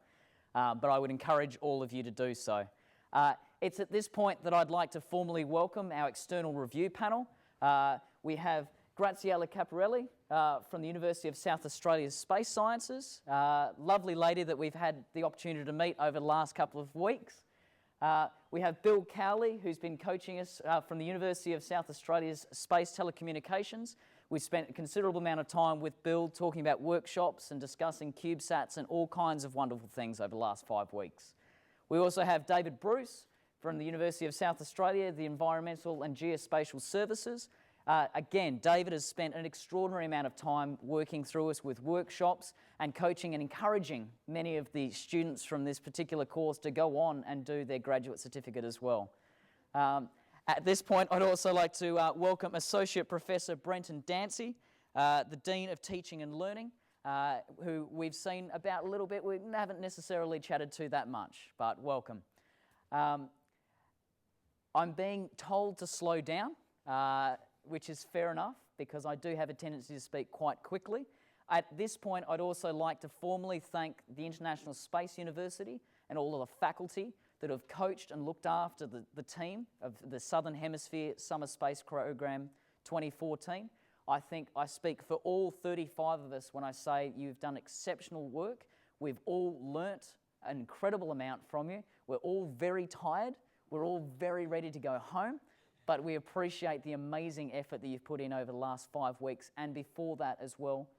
But I would encourage all of you to do so. It's at this point that I'd like to formally welcome our external review panel. We have Graziella Caparelli from the University of South Australia's Space Sciences, lovely lady that we've had the opportunity to meet over the last couple of weeks. We have Bill Cowley, who's been coaching us from the University of South Australia's Space Telecommunications. We've spent a considerable amount of time with Bill talking about workshops and discussing CubeSats and all kinds of wonderful things over the last 5 weeks. We also have David Bruce from the University of South Australia, the Environmental and Geospatial Services. Again, David has spent an extraordinary amount of time working through us with workshops and coaching and encouraging many of the students from this particular course to go on and do their graduate certificate as well. At this point, I'd also like to welcome Associate Professor Brenton Dancy, the Dean of Teaching and Learning, who we've seen about a little bit. We haven't necessarily chatted to that much, but welcome. I'm being told to slow down, which is fair enough because I do have a tendency to speak quite quickly. At this point, I'd also like to formally thank the International Space University and all of the faculty that have coached and looked after the team of the Southern Hemisphere Summer Space Program 2014. I think I speak for all 35 of us when I say you've done exceptional work. We've all learnt an incredible amount from you. We're all very tired. We're all very ready to go home, but we appreciate the amazing effort that you've put in over the last 5 weeks and before that as well,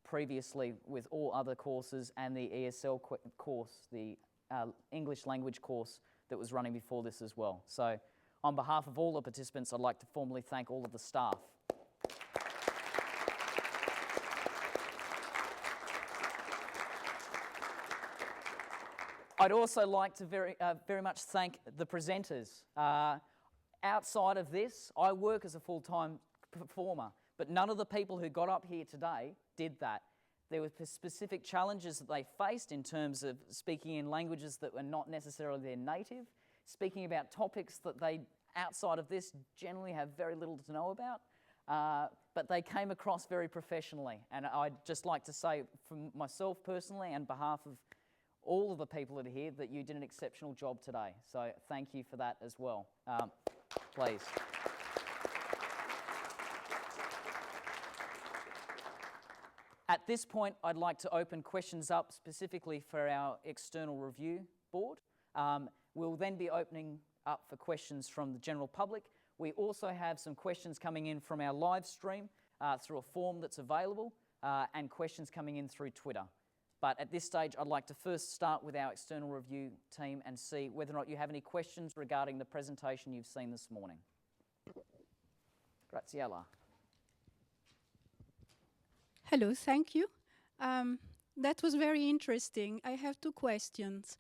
previously with all other courses and the ESL course, the English language course that was running before this as well. So on behalf of all the participants, I'd like to formally thank all of the staff. I'd also like to very much thank the presenters. Outside of this, I work as a full-time performer, but none of the people who got up here today did that. There were specific challenges that they faced in terms of speaking in languages that were not necessarily their native, speaking about topics that they, outside of this, generally have very little to know about, but they came across very professionally. And I'd just like to say, from myself personally and on behalf of all of the people that are here, that you did an exceptional job today. So thank you for that as well. Please. At this point, I'd like to open questions up specifically for our external review board. We'll then be opening up for questions from the general public. We also have some questions coming in from our live stream through a form that's available and questions coming in through Twitter. But at this stage, I'd like to first start with our external review team and see whether or not you have any questions regarding the presentation you've seen this morning. Graziella. Hello, thank you. That was very interesting. I have 2 questions.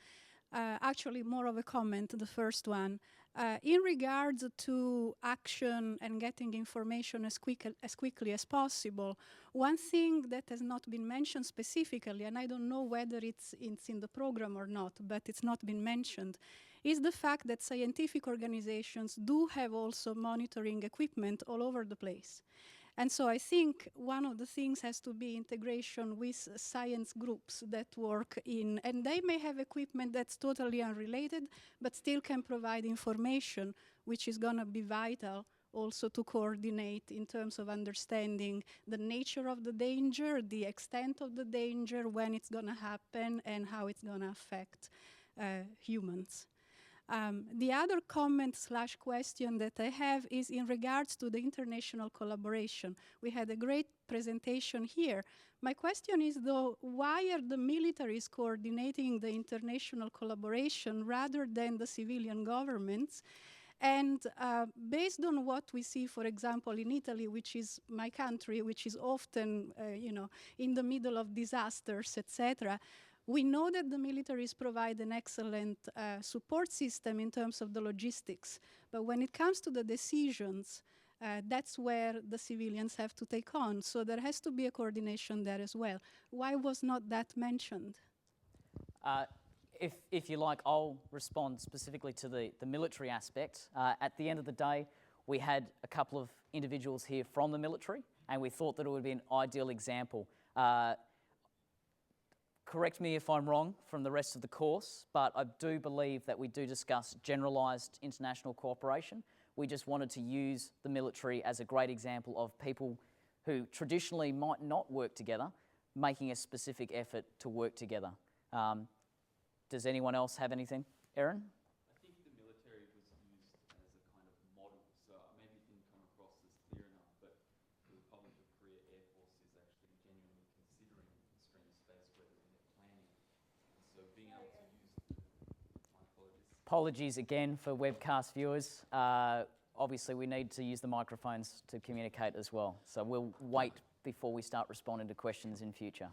Actually, more of a comment, the first one. In regards to action and getting information as quickly as possible, one thing that has not been mentioned specifically, and I don't know whether it's in the program or not, but it's not been mentioned, is the fact that scientific organizations do have also monitoring equipment all over the place. And so I think one of the things has to be integration with science groups that work in, and they may have equipment that's totally unrelated, but still can provide information, which is going to be vital also to coordinate in terms of understanding the nature of the danger, the extent of the danger, when it's going to happen, and how it's going to affect humans. The other comment/question that I have is in regards to the international collaboration. We had a great presentation here, My question is, though, why are the militaries coordinating the international collaboration rather than the civilian governments? And based on what we see, for example, in Italy, which is my country, which is often, in the middle of disasters, etc., we know that the militaries provide an excellent support system in terms of the logistics. But when it comes to the decisions, that's where the civilians have to take on. So there has to be a coordination there as well. Why was not that mentioned? If you like, I'll respond specifically to the military aspect. At the end of the day, we had a couple of individuals here from the military, and we thought that it would be an ideal example. Correct me if I'm wrong from the rest of the course, but I do believe that we do discuss generalised international cooperation. We just wanted to use the military as a great example of people who traditionally might not work together, making a specific effort to work together. Does anyone else have anything? Erin? I think the military was used as a kind of model, so maybe it didn't come across as clear enough, but the Republic of Korea Air Force is actually genuinely considering extreme space weather in their planning. And so being able to use my apologies. Apologies again for webcast viewers. Obviously, we need to use the microphones to communicate as well. So we'll wait before we start responding to questions in future.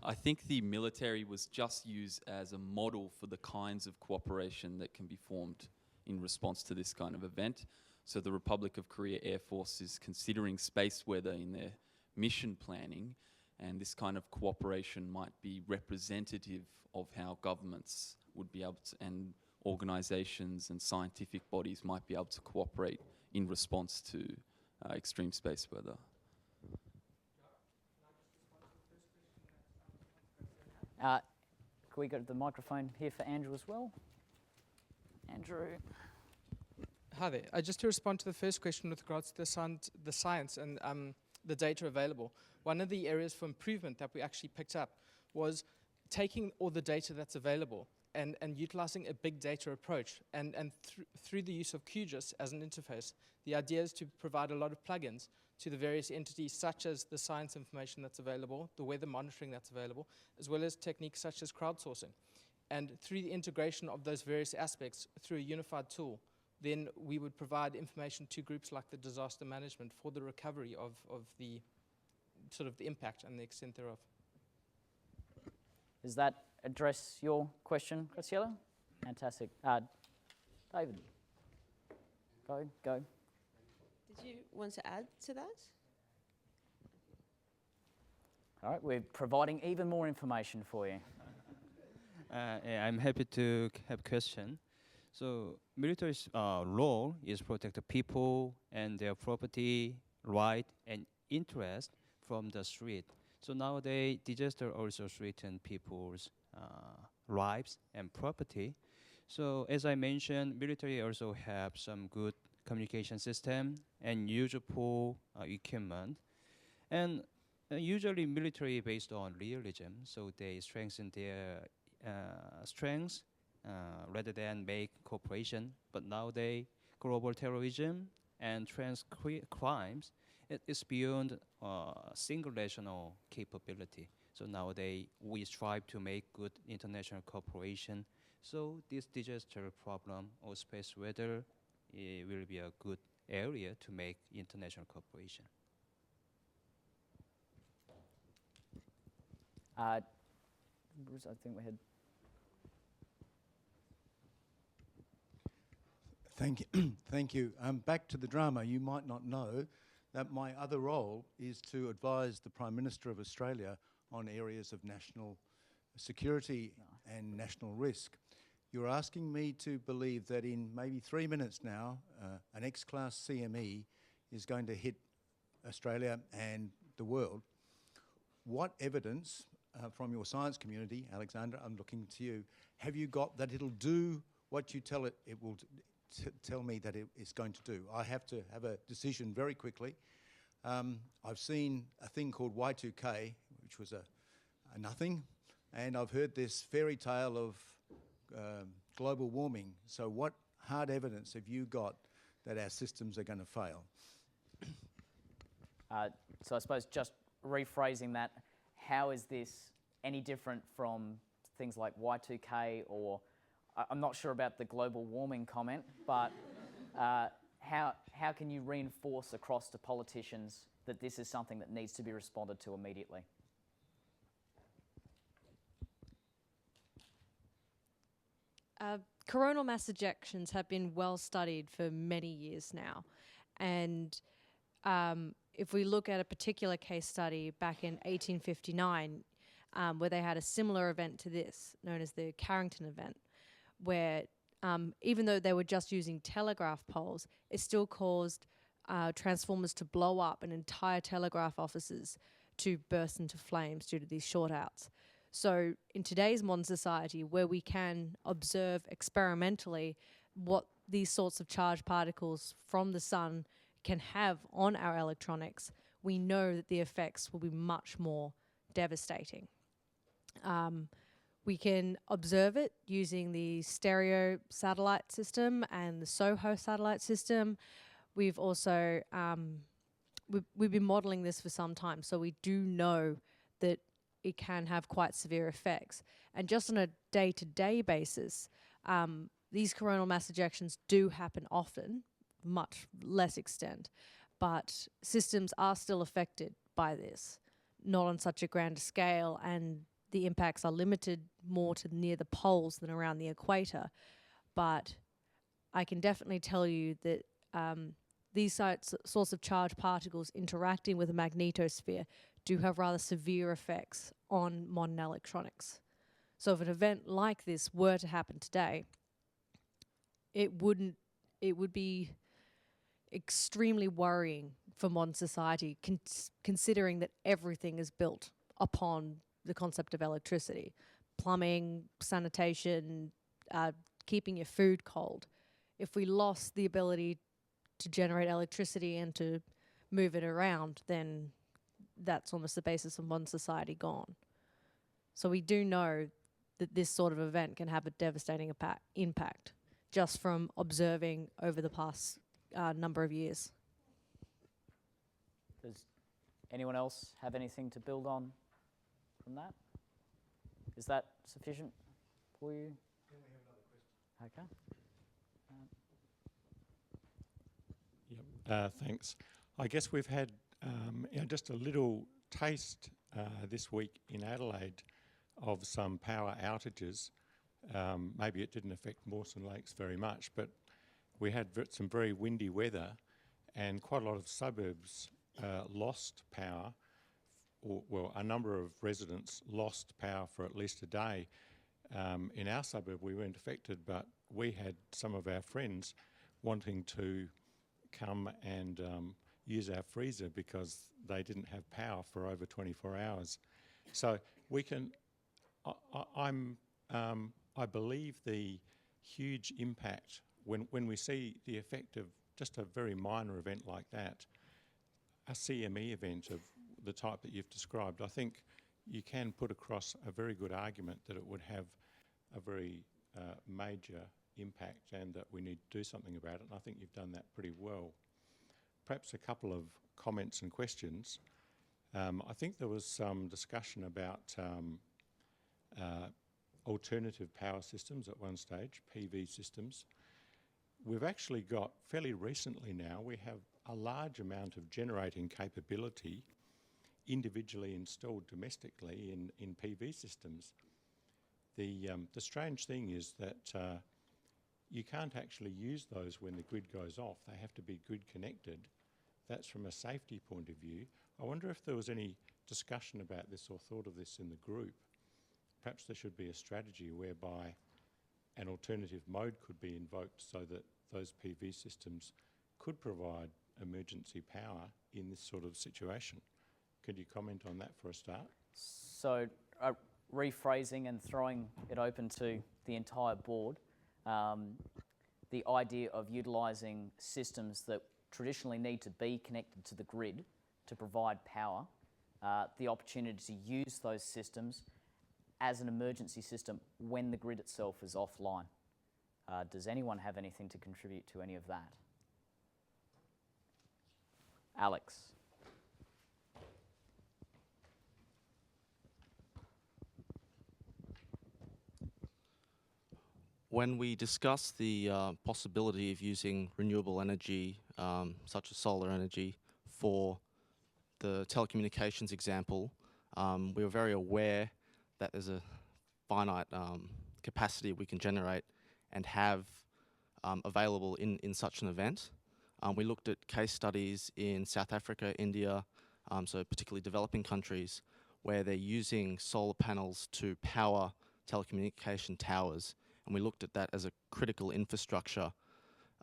I think the military was just used as a model for the kinds of cooperation that can be formed in response to this kind of event. So the Republic of Korea Air Force is considering space weather in their mission planning, and this kind of cooperation might be representative of how governments would be able to, and organizations and scientific bodies might be able to cooperate in response to extreme space weather. Can we go to the microphone here for Andrew as well? Andrew. Hi there. Just to respond to the first question with regards to the science and the data available, one of the areas for improvement that we actually picked up was taking all the data that's available and utilizing a big data approach. And through the use of QGIS as an interface, the idea is to provide a lot of plugins to the various entities, such as the science information that's available, the weather monitoring that's available, as well as techniques such as crowdsourcing. And through the integration of those various aspects through a unified tool, then we would provide information to groups like the disaster management for the recovery of the sort of the impact and the extent thereof. Does that address your question, Graciela? Fantastic. David. Go. Did you want to add to that? All right, we're providing even more information for you. Yeah, I'm happy to have a question. So military's role is protect the people and their property, right, and interest from the street. So nowadays, disaster also threaten people's lives and property. So as I mentioned, military also have some good communication system and usable equipment. And usually military based on realism, so they strengthen their strengths rather than make cooperation. But nowadays, global terrorism and trans crimes, it is beyond single national capability. So nowadays, we strive to make good international cooperation. So this disaster problem or space weather will be a good area to make international cooperation. Bruce, I think we had. Thank you. Thank you. Back to the drama. You might not know that my other role is to advise the Prime Minister of Australia on areas of national security and national risk. You're asking me to believe that in maybe 3 minutes now, an X-class CME is going to hit Australia and the world. What evidence from your science community, Alexandra, I'm looking to you, have you got that it'll do what you tell it will tell me that it is going to do? I have to have a decision very quickly. I've seen a thing called Y2K, which was a nothing, and I've heard this fairy tale of global warming. So what hard evidence have you got that our systems are going to fail? So I suppose just rephrasing that, how is this any different from things like Y2K, or I'm not sure about the global warming comment, but how can you reinforce across to politicians that this is something that needs to be responded to immediately? Coronal mass ejections have been well studied for many years now. And if we look at a particular case study back in 1859, where they had a similar event to this, known as the Carrington event, where even though they were just using telegraph poles, it still caused transformers to blow up and entire telegraph offices to burst into flames due to these short outs. So in today's modern society, where we can observe experimentally what these sorts of charged particles from the sun can have on our electronics, we know that the effects will be much more devastating. We can observe it using the stereo satellite system and the SOHO satellite system. We've also, we've been modeling this for some time, so we do know that it can have quite severe effects. And just on a day-to-day basis, these coronal mass ejections do happen often, much less extent, but systems are still affected by this, not on such a grand scale, and the impacts are limited more to near the poles than around the equator. But I can definitely tell you that these sorts of charged particles interacting with the magnetosphere do have rather severe effects on modern electronics. So if an event like this were to happen today, it would be extremely worrying for modern society, considering that everything is built upon the concept of electricity. Plumbing, sanitation, keeping your food cold. If we lost the ability to generate electricity and to move it around, then that's almost the basis of modern society gone. So we do know that this sort of event can have a devastating impact just from observing over the past number of years. Does anyone else have anything to build on from that? Is that sufficient for you? Can we have another question? Okay. Thanks. I guess we've had just a little taste this week in Adelaide of some power outages. Maybe it didn't affect Mawson Lakes very much, but we had some very windy weather, and quite a lot of suburbs lost power, well, a number of residents lost power for at least a day. In our suburb, we weren't affected, but we had some of our friends wanting to come and use our freezer because they didn't have power for over 24 hours. So we can, I believe the huge impact when we see the effect of just a very minor event like that, a CME event of the type that you've described, I think you can put across a very good argument that it would have a very major impact and that we need to do something about it, and I think you've done that pretty well. Perhaps a couple of comments and questions. I think there was some discussion about alternative power systems at one stage, PV systems. We've actually got, fairly recently now, we have a large amount of generating capability individually installed domestically in PV systems. The strange thing is that you can't actually use those when the grid goes off. They have to be grid connected. That's from a safety point of view. I wonder if there was any discussion about this or thought of this in the group. Perhaps there should be a strategy whereby an alternative mode could be invoked so that those PV systems could provide emergency power in this sort of situation. Could you comment on that for a start? So rephrasing and throwing it open to the entire board, the idea of utilising systems that traditionally need to be connected to the grid to provide power, the opportunity to use those systems as an emergency system when the grid itself is offline. Does anyone have anything to contribute to any of that? Alex. when we discussed the possibility of using renewable energy, such as solar energy, for the telecommunications example, we were very aware that there's a finite capacity we can generate and have available in such an event. We looked at case studies in South Africa, India, so particularly developing countries, where they're using solar panels to power telecommunication towers. And we looked at that as a critical infrastructure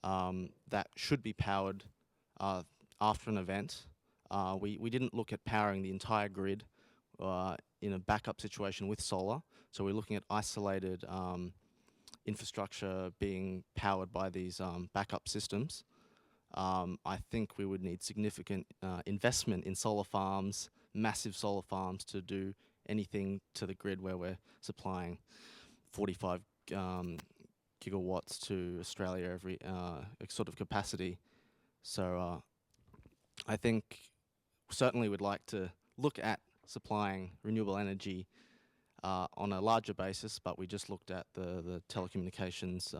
that should be powered after an event. We didn't look at powering the entire grid in a backup situation with solar. So we're looking at isolated infrastructure being powered by these backup systems. I think we would need significant investment in solar farms, massive solar farms, to do anything to the grid where we're supplying 45 gigawatts to Australia every sort of capacity. So I think certainly we'd like to look at supplying renewable energy on a larger basis, but we just looked at the telecommunications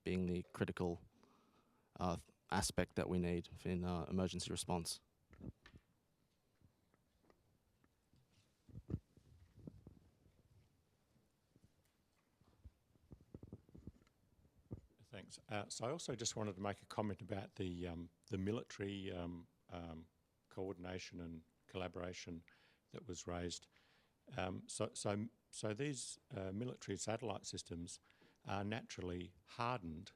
being the critical aspect that we need in emergency response. Thanks. So I also just wanted to make a comment about the military coordination and collaboration that was raised. So these military satellite systems are naturally hardened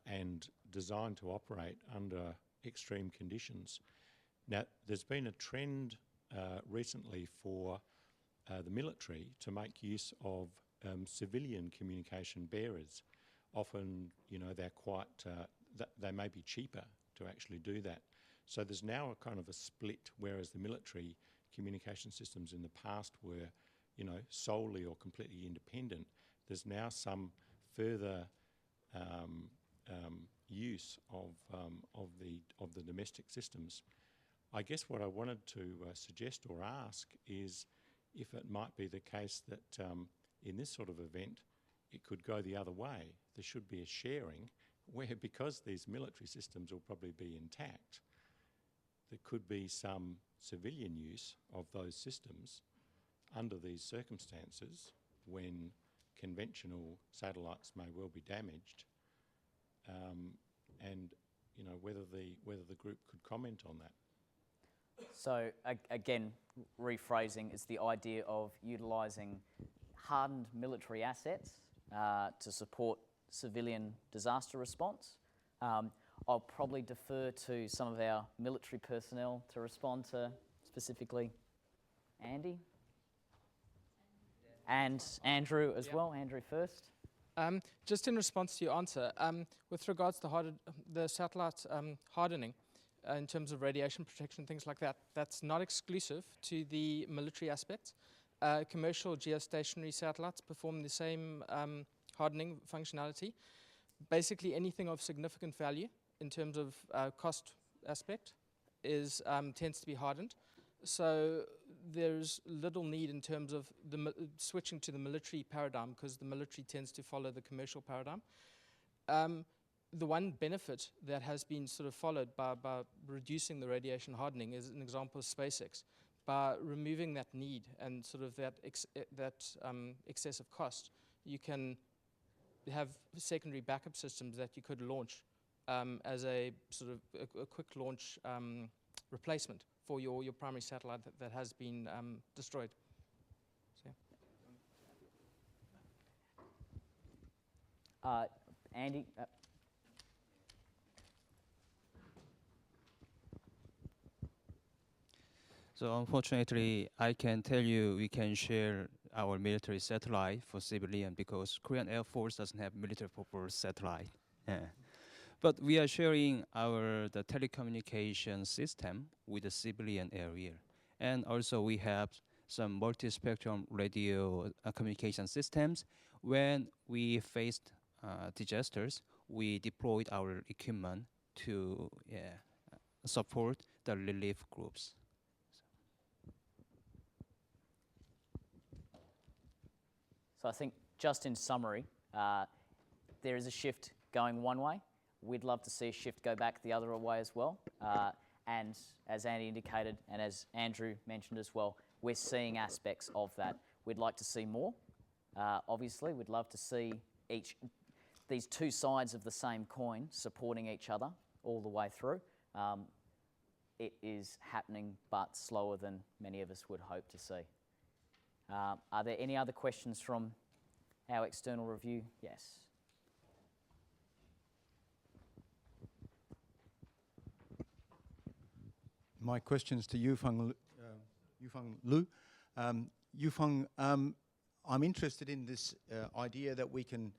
and designed to operate under extreme conditions. Now, there's been a trend recently for the military to make use of civilian communication bearers. Often, you know, they're quite, they may be cheaper to actually do that. So there's now a kind of a split, whereas the military communication systems in the past were, you know, solely or completely independent. There's now some further use of the domestic systems. I guess what I wanted to suggest or ask is if it might be the case that in this sort of event, it could go the other way. There should be a sharing where, because these military systems will probably be intact, there could be some civilian use of those systems under these circumstances when conventional satellites may well be damaged, and you know, whether the group could comment on that. So again, rephrasing, is the idea of utilising hardened military assets to support civilian disaster response. I'll probably defer to some of our military personnel to respond to specifically Andy and Andrew as well. Andrew first. Just in response to your answer, with regards to the satellite hardening, in terms of radiation protection, things like that, that's not exclusive to the military aspects. Commercial geostationary satellites perform the same hardening functionality. Basically, anything of significant value in terms of cost aspect is tends to be hardened. So there's little need in terms of switching to the military paradigm, because the military tends to follow the commercial paradigm. The one benefit that has been sort of followed by reducing the radiation hardening is an example of SpaceX. By removing that need and sort of that excessive cost, you can have secondary backup systems that you could launch as a sort of a quick launch replacement for your primary satellite that has been destroyed. So. Andy? So unfortunately, I can tell you we can share our military satellite for civilian, because Korean Air Force doesn't have military purpose satellite. Yeah. But we are sharing the telecommunication system with the civilian area. And also we have some multi-spectrum radio communication systems. When we faced disasters, we deployed our equipment to support the relief groups. So I think, just in summary, There is a shift going one way. We'd love to see a shift go back the other way as well. And as Andy indicated, and as Andrew mentioned as well, we're seeing aspects of that. We'd like to see more. Obviously, we'd love to see these two sides of the same coin supporting each other all the way through. It is happening, but slower than many of us would hope to see. Are there any other questions from our external review? Yes. My question is to Yufeng Lu. Yufeng, I'm interested in this idea that we can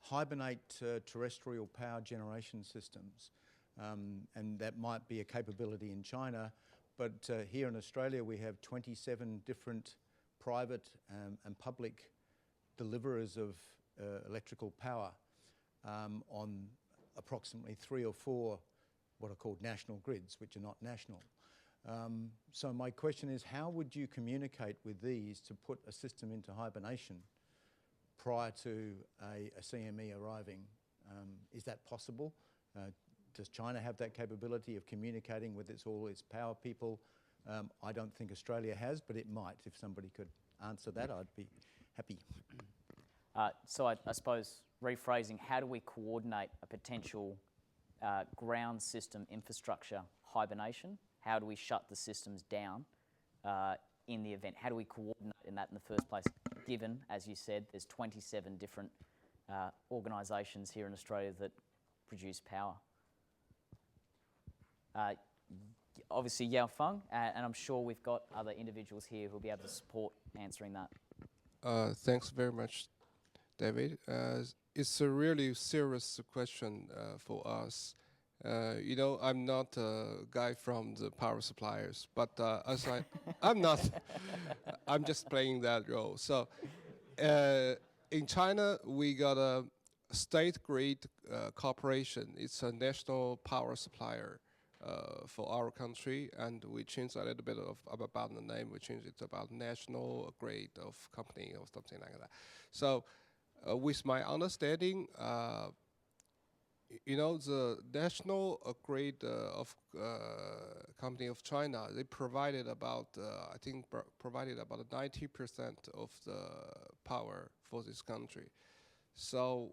hibernate terrestrial power generation systems, and that might be a capability in China, but here in Australia we have 27 different private and public deliverers of electrical power on approximately 3 or 4 what are called national grids, which are not national. So my question is, how would you communicate with these to put a system into hibernation prior to a CME arriving? Is that possible? Does China have that capability of communicating with all its power people? I don't think Australia has, but it might. If somebody could answer that, I'd be happy. So I suppose rephrasing, how do we coordinate a potential ground system infrastructure hibernation? How do we shut the systems down in the event? How do we coordinate in that in the first place, given, as you said, there's 27 different organisations here in Australia that produce power? Obviously Yao Feng, and I'm sure we've got other individuals here who'll be able to support answering that. Thanks very much, David. It's a really serious question for us. You know, I'm not a guy from the power suppliers, but I'm just playing that role. So in China, we got a state grid corporation. It's a national power supplier for our country, and we changed a little bit about the name. We changed it about national grid of company or something like that. So with my understanding, you know, the national grid of company of China, they provided about, I think, provided about 90% of the power for this country. So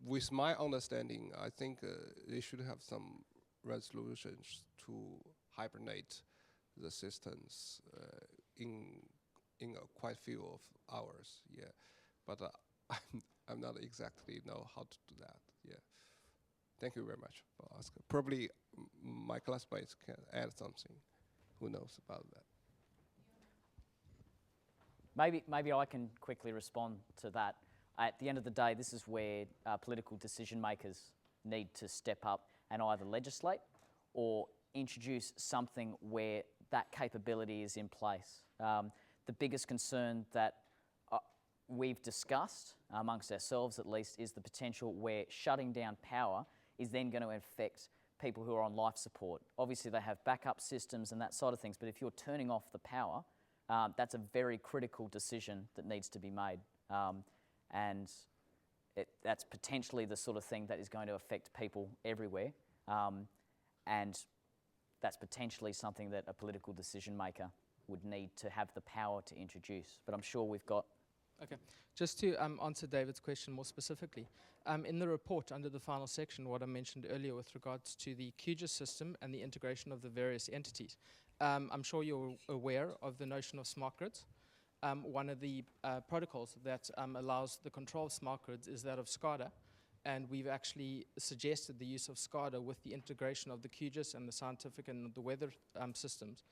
with my understanding, I think they should have some resolutions to hibernate the systems in quite few of hours. Yeah, but I'm not exactly know how to do that. Yeah. Thank you very much for asking. Probably my classmates can add something. Who knows about that? Maybe I can quickly respond to that. At the end of the day, this is where political decision makers need to step up and either legislate or introduce something where that capability is in place. The biggest concern that we've discussed, amongst ourselves at least, is the potential where shutting down power is then going to affect people who are on life support. Obviously, they have backup systems and that sort of things, but if you're turning off the power, that's a very critical decision that needs to be made. And that's potentially the sort of thing that is going to affect people everywhere. And that's potentially something that a political decision maker would need to have the power to introduce. But I'm sure we've got... Okay, just to answer David's question more specifically, in the report under the final section, what I mentioned earlier with regards to the QGIS system and the integration of the various entities, I'm sure you're aware of the notion of smart grids. One of the protocols that allows the control of smart grids is that of SCADA, and we've actually suggested the use of SCADA with the integration of the QGIS and the scientific and the weather systems,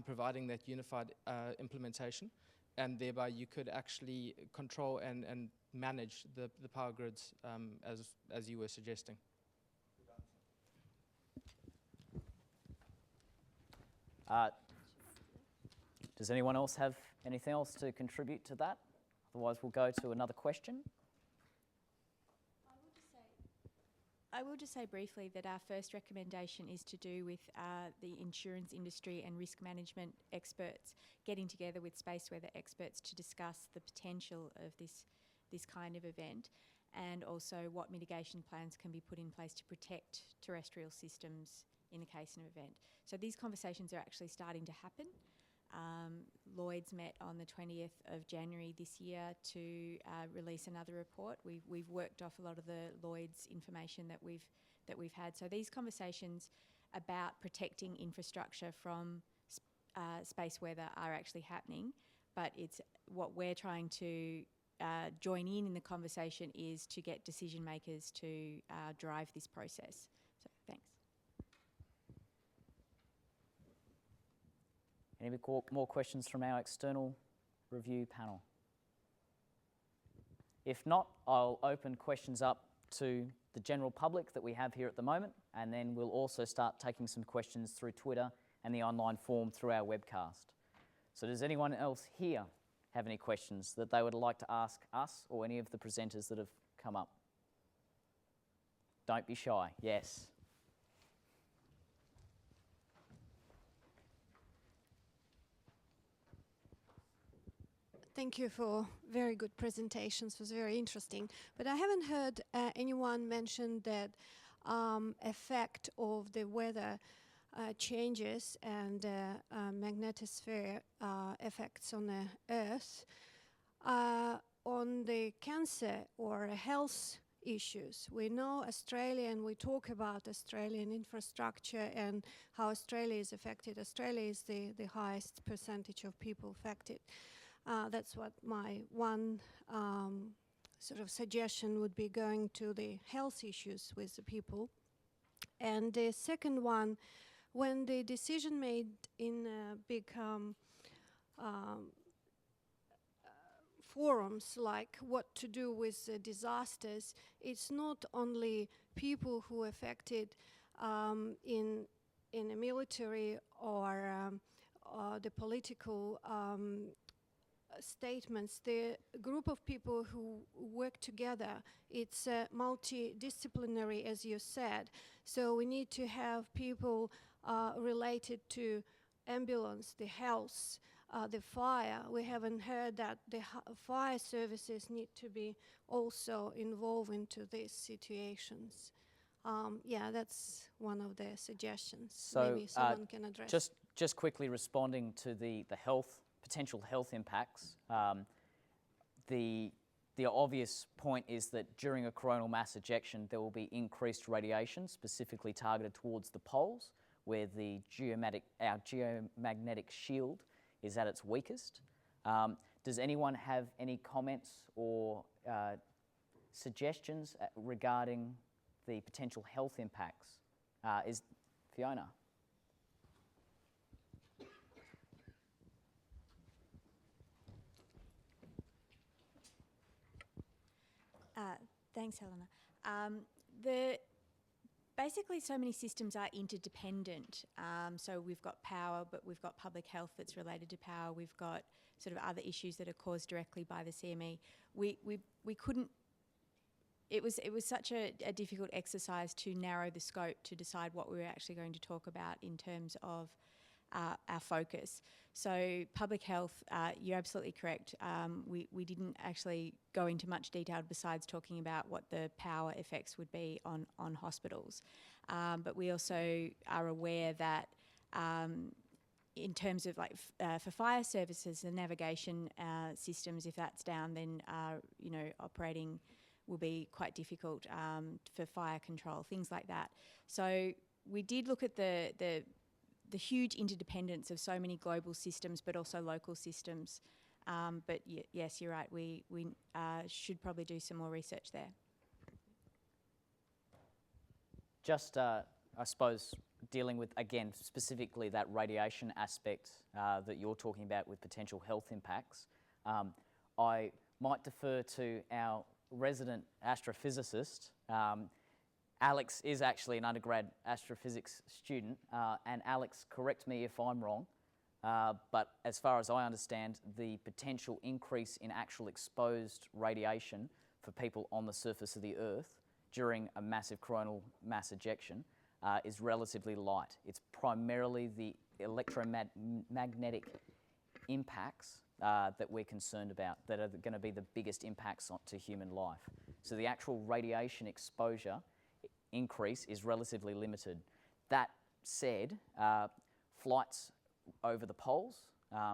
providing that unified implementation. And thereby you could actually control and manage the power grids as you were suggesting. Does anyone else have anything else to contribute to that? Otherwise, we'll go to another question. I will just say briefly that our first recommendation is to do with the insurance industry and risk management experts getting together with space weather experts to discuss the potential of this kind of event. and also what mitigation plans can be put in place to protect terrestrial systems in the case of an event. So these conversations are actually starting to happen. Lloyd's met on the 20th of January this year to release another report. We've worked off a lot of the Lloyd's information that we've had. So these conversations about protecting infrastructure from space weather are actually happening, but it's what we're trying to join in the conversation is to get decision makers to drive this process. So thanks. Any more questions from our external review panel? If not, I'll open questions up to the general public that we have here at the moment, and then we'll also start taking some questions through Twitter and the online form through our webcast. So does anyone else here have any questions that they would like to ask us or any of the presenters that have come up? Don't be shy. Yes. Thank you for very good presentations. It was very interesting. But I haven't heard anyone mention that effect of the weather changes and magnetosphere effects on the Earth on the cancer or health issues. We know Australia and we talk about Australian infrastructure and how Australia is affected. Australia is the highest percentage of people affected. That's what my one sort of suggestion would be, going to the health issues with the people. And the second one, when the decision made in big forums like what to do with disasters, it's not only people who are affected in the military or the political statements. The group of people who work together, it's multidisciplinary, as you said. So we need to have people related to ambulance, the health, the fire. We haven't heard that the fire services need to be also involved into these situations. Yeah, that's one of the suggestions. So maybe someone can address. Just quickly responding to the potential health impacts. The obvious point is that during a coronal mass ejection, there will be increased radiation, specifically targeted towards the poles, where our geomagnetic shield is at its weakest. Does anyone have any comments or suggestions regarding the potential health impacts? Is Fiona? Thanks, Helena. Basically, so many systems are interdependent. So we've got power, but we've got public health that's related to power. We've got sort of other issues that are caused directly by the CME. We couldn't. It was such a difficult exercise to narrow the scope to decide what we were actually going to talk about in terms of our focus. So public health, you're absolutely correct. We didn't actually go into much detail besides talking about what the power effects would be on hospitals. But we also are aware that in terms of for fire services, the navigation systems, if that's down, then operating will be quite difficult for fire control, things like that. So we did look at the huge interdependence of so many global systems, but also local systems. But yes, you're right. We should probably do some more research there. Just, I suppose, dealing with, again, specifically that radiation aspect that you're talking about with potential health impacts, I might defer to our resident astrophysicist. Alex is actually an undergrad astrophysics student, and Alex, correct me if I'm wrong, but as far as I understand, the potential increase in actual exposed radiation for people on the surface of the Earth during a massive coronal mass ejection is relatively light. It's primarily the electromagnetic impacts that we're concerned about that are going to be the biggest impacts to human life. So the actual radiation exposure increase is relatively limited. That said, flights over the poles,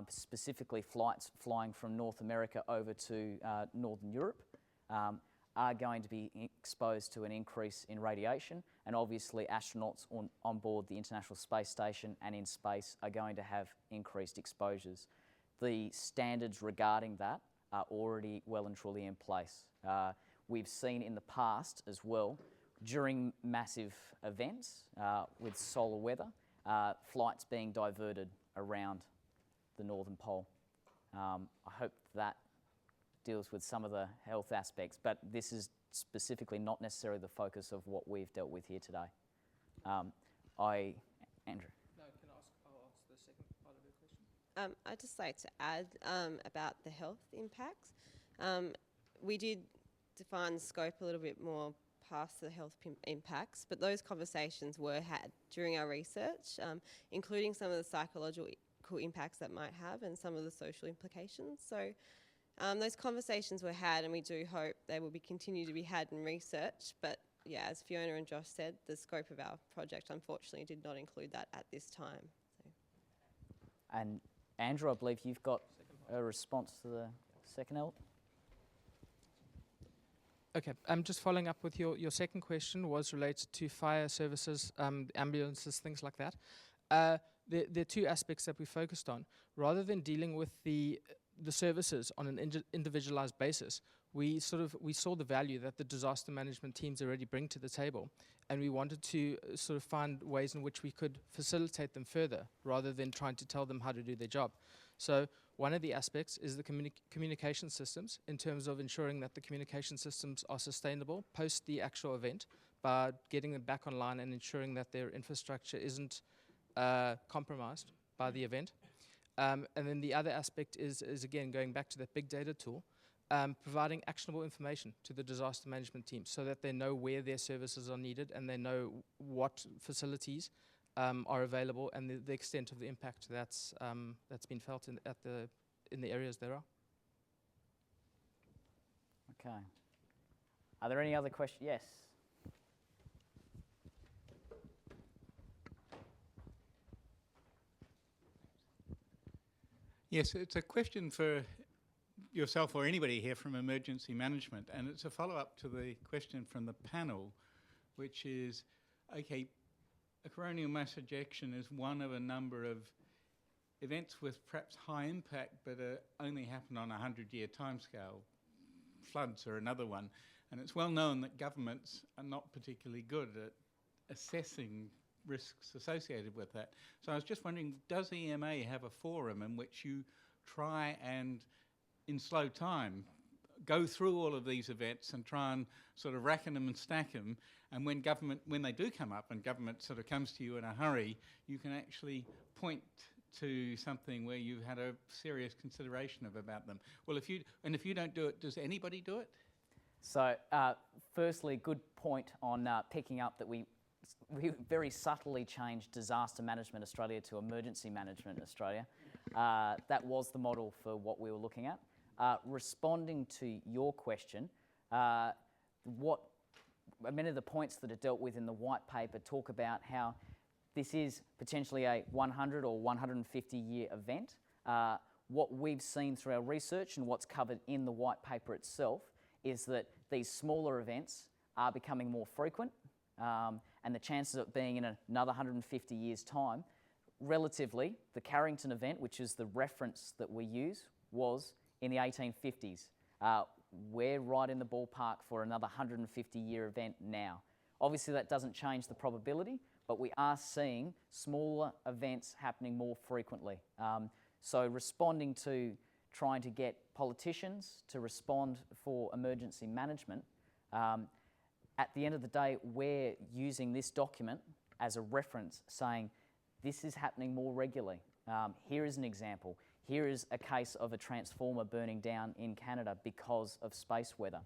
specifically flights flying from North America over to Northern Europe, are going to be exposed to an increase in radiation, and obviously astronauts on board the International Space Station and in space are going to have increased exposures. The standards regarding that are already well and truly in place. We've seen in the past as well, during massive events with solar weather, flights being diverted around the Northern Pole. I hope that deals with some of the health aspects, but this is specifically not necessarily the focus of what we've dealt with here today. Andrew. No, can I ask, I'll answer the second part of your question. I'd just like to add about the health impacts. We did define the scope a little bit more past the health impacts, but those conversations were had during our research, including some of the psychological impacts that might have and some of the social implications. So those conversations were had, and we do hope they will continue to be had in research. But yeah, as Fiona and Josh said, the scope of our project unfortunately did not include that at this time. So. And Andrew, I believe you've got a response to the second element. Okay, just following up with your second question was related to fire services, ambulances, things like that. There are two aspects that we focused on. Rather than dealing with the services on an individualized basis, we saw the value that the disaster management teams already bring to the table, and we wanted to sort of find ways in which we could facilitate them further rather than trying to tell them how to do their job. So one of the aspects is the communication systems, in terms of ensuring that the communication systems are sustainable post the actual event by getting them back online and ensuring that their infrastructure isn't compromised by the event. And then the other aspect is again, going back to that big data tool, providing actionable information to the disaster management team so that they know where their services are needed and they know what facilities are available and the extent of the impact that's been felt in the areas there are. Okay. Are there any other questions? Yes. Yes, it's a question for yourself or anybody here from emergency management, and it's a follow-up to the question from the panel, which is, okay, a coronal mass ejection is one of a number of events with perhaps high impact but only happen on a 100-year timescale. Floods are another one, and it's well known that governments are not particularly good at assessing risks associated with that. So I was just wondering, does EMA have a forum in which you try and, in slow time, go through all of these events and try and sort of rack them and stack them, and when they do come up and government sort of comes to you in a hurry, you can actually point to something where you've had a serious consideration about them? Well, if you don't do it, does anybody do it? So firstly, good point on picking up that we very subtly changed Disaster Management Australia to Emergency Management Australia. That was the model for what we were looking at. Responding to your question, many of the points that are dealt with in the white paper talk about how this is potentially a 100 or 150-year event. What we've seen through our research and what's covered in the white paper itself is that these smaller events are becoming more frequent, and the chances of it being in another 150 years' time, relatively, the Carrington event, which is the reference that we use, was in the 1850s. We're right in the ballpark for another 150-year event now. Obviously, that doesn't change the probability, but we are seeing smaller events happening more frequently. So responding to trying to get politicians to respond for emergency management, at the end of the day, we're using this document as a reference saying this is happening more regularly. Here is an example. Here is a case of a transformer burning down in Canada because of space weather.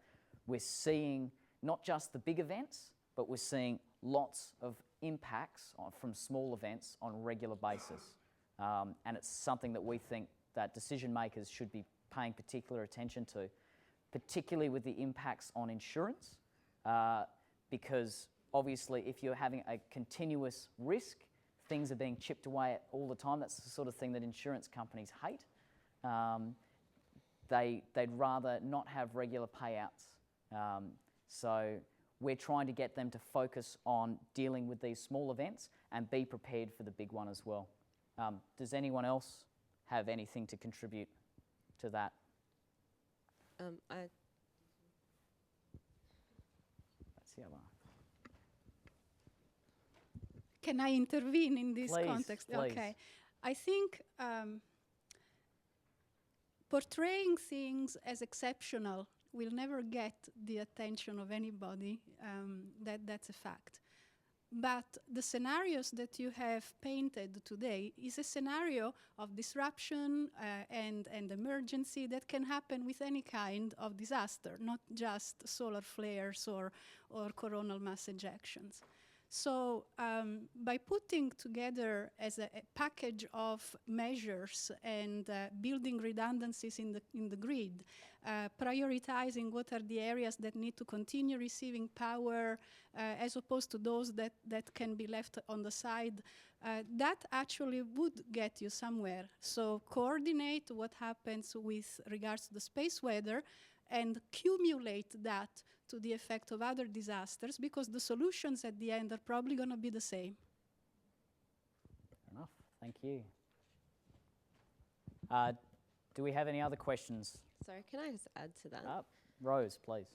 We're seeing not just the big events, but we're seeing lots of impacts from small events on a regular basis. And it's something that we think that decision makers should be paying particular attention to. particularly with the impacts on insurance, because obviously if you're having a continuous risk, things are being chipped away at all the time. That's the sort of thing that insurance companies hate. They'd rather not have regular payouts. So we're trying to get them to focus on dealing with these small events and be prepared for the big one as well. Does anyone else have anything to contribute to that? I That's the other. Can I intervene in this Please, context? please. Okay. I think portraying things as exceptional will never get the attention of anybody. That's a fact. But the scenarios that you have painted today is a scenario of disruption and emergency that can happen with any kind of disaster, not just solar flares or coronal mass ejections. So by putting together as a package of measures and building redundancies in the grid, prioritizing what are the areas that need to continue receiving power as opposed to those that can be left on the side, that actually would get you somewhere. So coordinate what happens with regards to the space weather and cumulate that to the effect of other disasters, because the solutions at the end are probably going to be the same. Fair enough. Thank you. Do we have any other questions? Sorry, can I just add to that? Rose, please.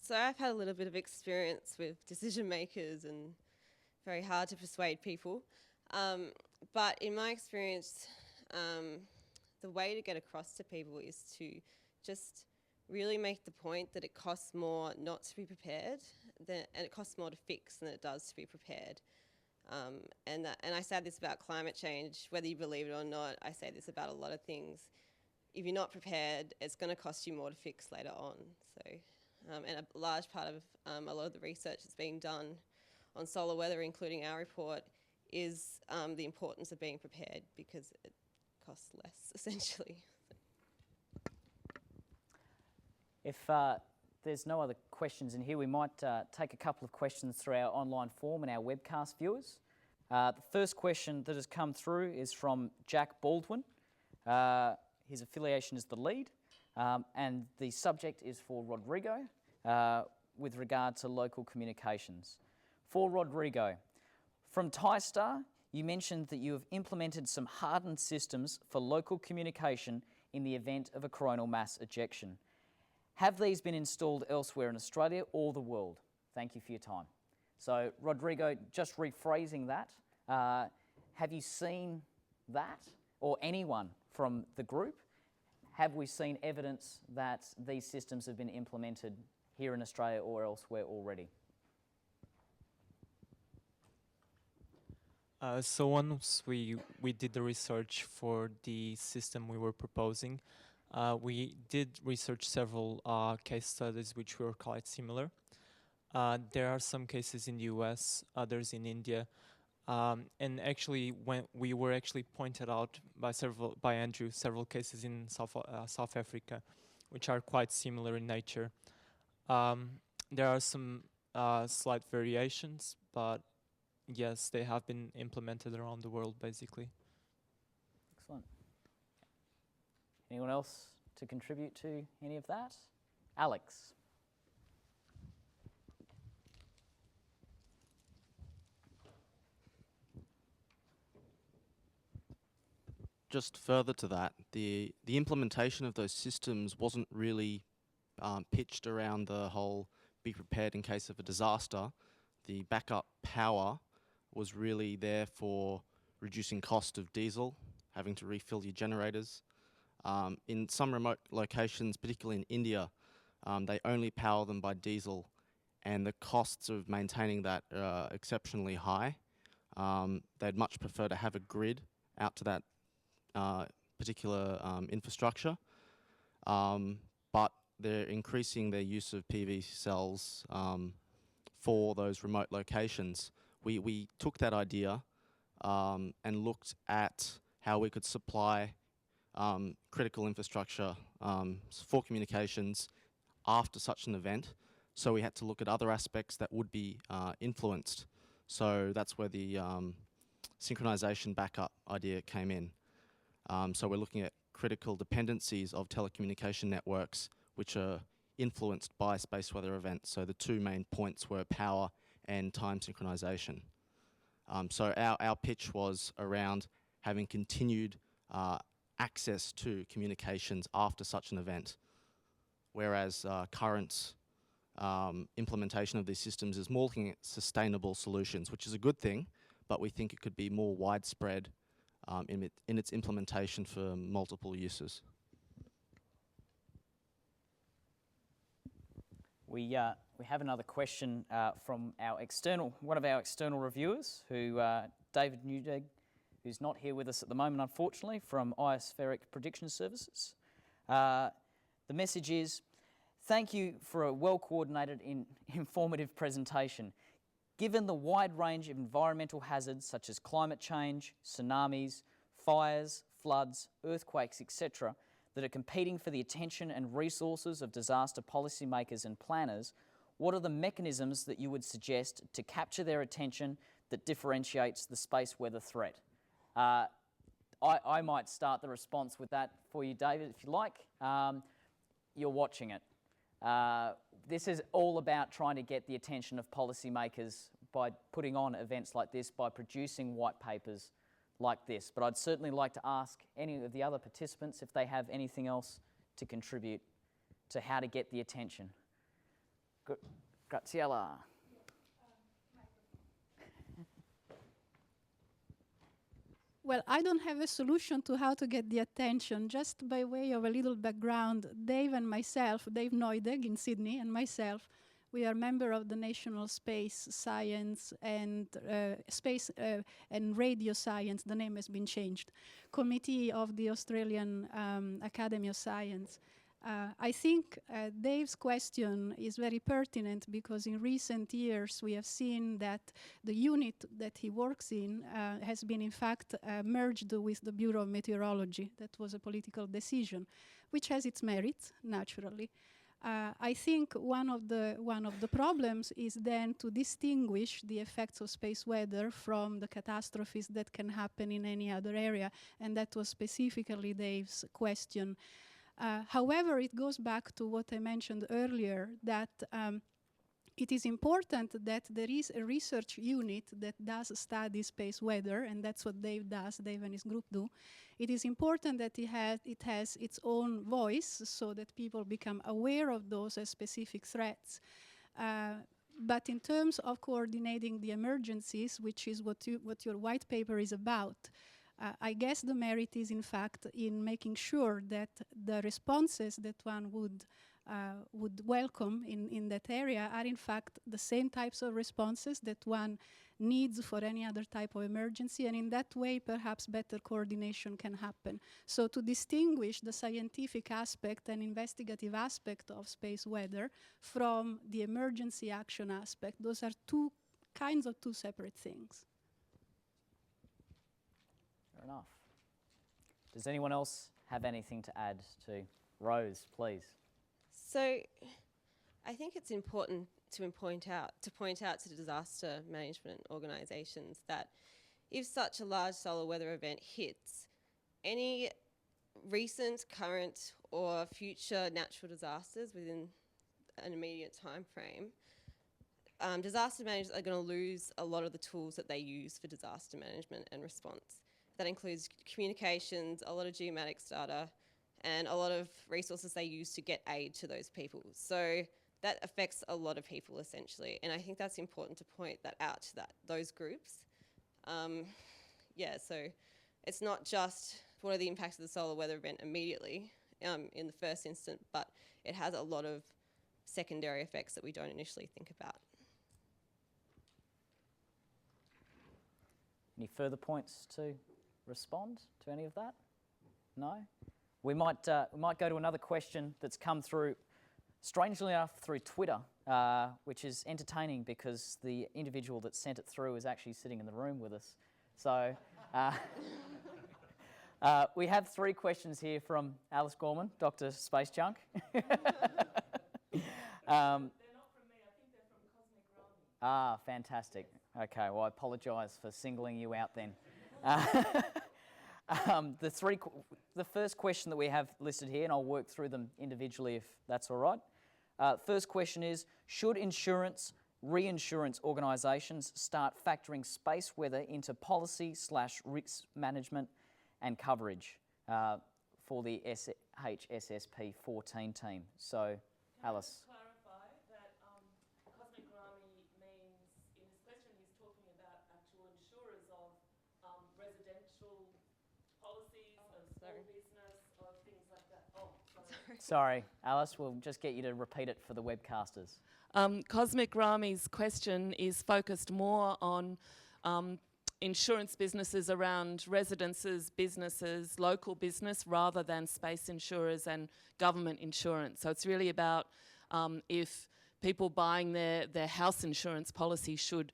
So I've had a little bit of experience with decision makers and very hard to persuade people. But in my experience, the way to get across to people is to just really make the point that it costs more not to be prepared, and it costs more to fix than it does to be prepared. And I say this about climate change, whether you believe it or not. I say this about a lot of things. If you're not prepared, it's going to cost you more to fix later on. So, and a large part of a lot of the research that's being done on solar weather, including our report, is the importance of being prepared, because it costs less, essentially. If there's no other questions in here, we might take a couple of questions through our online form and our webcast viewers. The first question that has come through is from Jack Baldwin. His affiliation is the Lead, and the subject is for Rodrigo with regard to local communications. For Rodrigo, from TISTAR, you mentioned that you have implemented some hardened systems for local communication in the event of a coronal mass ejection. Have these been installed elsewhere in Australia or the world? Thank you for your time. So, Rodrigo, just rephrasing that, have you seen that, or anyone from the group? Have we seen evidence that these systems have been implemented here in Australia or elsewhere already? So once we did the research for the system we were proposing, we did research several case studies which were quite similar. There are some cases in the US, others in India, and actually when we were actually pointed out by Andrew several cases in South Africa, which are quite similar in nature. There are some slight variations, but yes, they have been implemented around the world, basically. Excellent. Anyone else to contribute to any of that? Alex. Just further to that, the implementation of those systems wasn't really pitched around the whole be prepared in case of a disaster. The backup power was really there for reducing cost of diesel, having to refill your generators. In some remote locations, particularly in India, they only power them by diesel, and the costs of maintaining that are exceptionally high. They'd much prefer to have a grid out to that particular infrastructure, but they're increasing their use of PV cells for those remote locations. We took that idea and looked at how we could supply critical infrastructure for communications after such an event. So we had to look at other aspects that would be influenced. So that's where the synchronization backup idea came in. So we're looking at critical dependencies of telecommunication networks which are influenced by space weather events. So the two main points were power and time synchronization. So our pitch was around having continued access to communications after such an event, whereas current implementation of these systems is more looking at sustainable solutions, which is a good thing, but we think it could be more widespread in its implementation for multiple uses. We have another question from one of our external reviewers, David Newdeg, who's not here with us at the moment, unfortunately, from Ionospheric Prediction Services. The message is, thank you for a well-coordinated and informative presentation. Given the wide range of environmental hazards such as climate change, tsunamis, fires, floods, earthquakes, etc., that are competing for the attention and resources of disaster policymakers and planners, what are the mechanisms that you would suggest to capture their attention that differentiates the space weather threat? I might start the response with that for you, David, if you like. You're watching it. This is all about trying to get the attention of policymakers by putting on events like this, by producing white papers like this. But I'd certainly like to ask any of the other participants if they have anything else to contribute to how to get the attention. Graziella. Well, I don't have a solution to how to get the attention. Just by way of a little background, Dave and myself, Dave Neudeg in Sydney and myself, we are member of the National Space Science and and Radio Science, the name has been changed, Committee of the Australian Academy of Science. I think Dave's question is very pertinent because in recent years we have seen that the unit that he works in has been in fact merged with the Bureau of Meteorology. That was a political decision, which has its merits, naturally. I think one of the problems is then to distinguish the effects of space weather from the catastrophes that can happen in any other area, and that was specifically Dave's question. However, it goes back to what I mentioned earlier, that it is important that there is a research unit that does study space weather, and that's what Dave does, Dave and his group do. It is important that it has its own voice so that people become aware of those as specific threats. But in terms of coordinating the emergencies, which is what your white paper is about, I guess the merit is in fact in making sure that the responses that one would welcome in that area are in fact the same types of responses that one needs for any other type of emergency, and in that way perhaps better coordination can happen. So to distinguish the scientific aspect and investigative aspect of space weather from the emergency action aspect, those are two separate things. Fair enough. Does anyone else have anything to add to Rose, please? So I think it's important to point out to disaster management organisations that if such a large solar weather event hits, any recent, current or future natural disasters within an immediate time frame, disaster managers are going to lose a lot of the tools that they use for disaster management and response. That includes communications, a lot of geomatics data, and a lot of resources they use to get aid to those people. So that affects a lot of people essentially, and I think that's important to point that out to those groups. So it's not just what are the impacts of the solar weather event immediately in the first instant, but it has a lot of secondary effects that we don't initially think about. Any further points to respond to any of that? No? We might go to another question that's come through, strangely enough, through Twitter, which is entertaining because the individual that sent it through is actually sitting in the room with us. So We have 3 questions here from Alice Gorman, Dr. Space Junk. They're not from me, I think they're from Cosmic Rami. Ah, fantastic. Okay, well, I apologise for singling you out then. The first question that we have listed here, and I'll work through them individually if that's all right. First question is, should reinsurance organisations start factoring space weather into policy/risk management and coverage for the SHSSP14 team? So, Alice. Clarify that Cosmic Rami means, in this question, he's talking about actual insurers of residential policies, of small business, of things like that. Oh, sorry. Sorry, Alice, we'll just get you to repeat it for the webcasters. Cosmic Rami's question is focused more on insurance businesses around residences, businesses, local business, rather than space insurers and government insurance. So it's really about if people buying their house insurance policy should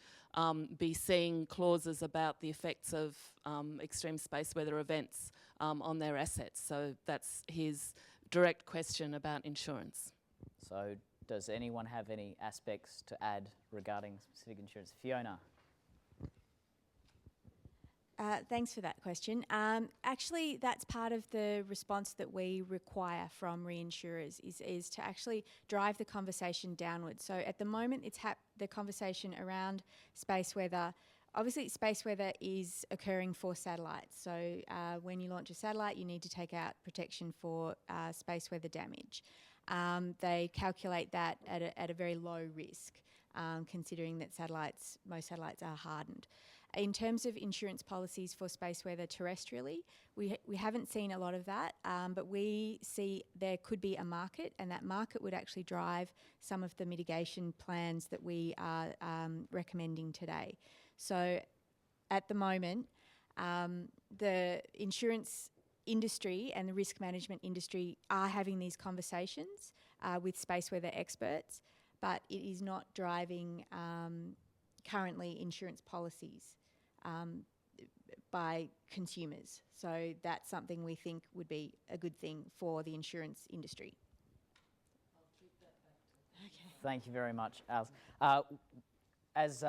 be seeing clauses about the effects of extreme space weather events on their assets. So that's his direct question about insurance. So does anyone have any aspects to add regarding specific insurance? Fiona. Thanks for that question. Actually, that's part of the response that we require from reinsurers is to actually drive the conversation downwards. So at the moment, it's the conversation around space weather. Obviously, space weather is occurring for satellites. So when you launch a satellite, you need to take out protection for space weather damage. They calculate that at a very low risk, considering that most satellites are hardened. In terms of insurance policies for space weather terrestrially, we haven't seen a lot of that, but we see there could be a market, and that market would actually drive some of the mitigation plans that we are recommending today. So at the moment, the insurance industry and the risk management industry are having these conversations with space weather experts, but it is not driving currently insurance policies by consumers. So that's something we think would be a good thing for the insurance industry. Thank you very much, Alice. As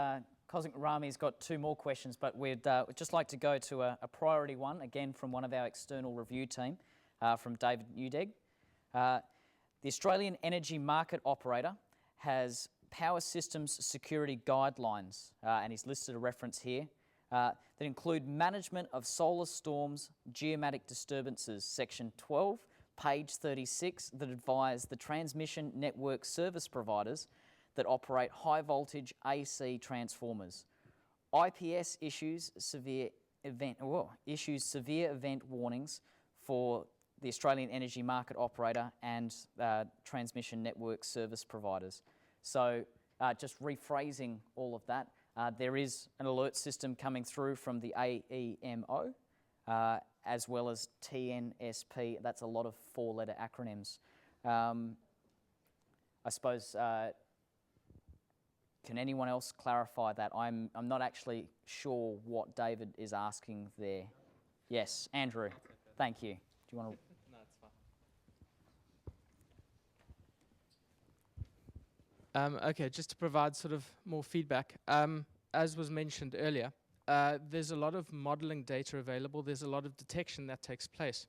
Cosmic Rami's got 2 more questions, but we'd just like to go to a priority one, again from one of our external review team, from David Newdegg. The Australian Energy Market Operator has power systems security guidelines, and he's listed a reference here, that include management of solar storms, geomatic disturbances, section 12, page 36, that advise the transmission network service providers that operate high voltage AC transformers. IPS issues severe event warnings for the Australian Energy Market Operator and transmission network service providers. So just rephrasing all of that, there is an alert system coming through from the AEMO, as well as TNSP. That's a lot of 4-letter acronyms. I suppose, can anyone else clarify that? I'm not actually sure what David is asking there. Yes, Andrew, thank you. Do you want to? No, it's fine. Okay, just to provide sort of more feedback, as was mentioned earlier, there's a lot of modeling data available. There's a lot of detection that takes place.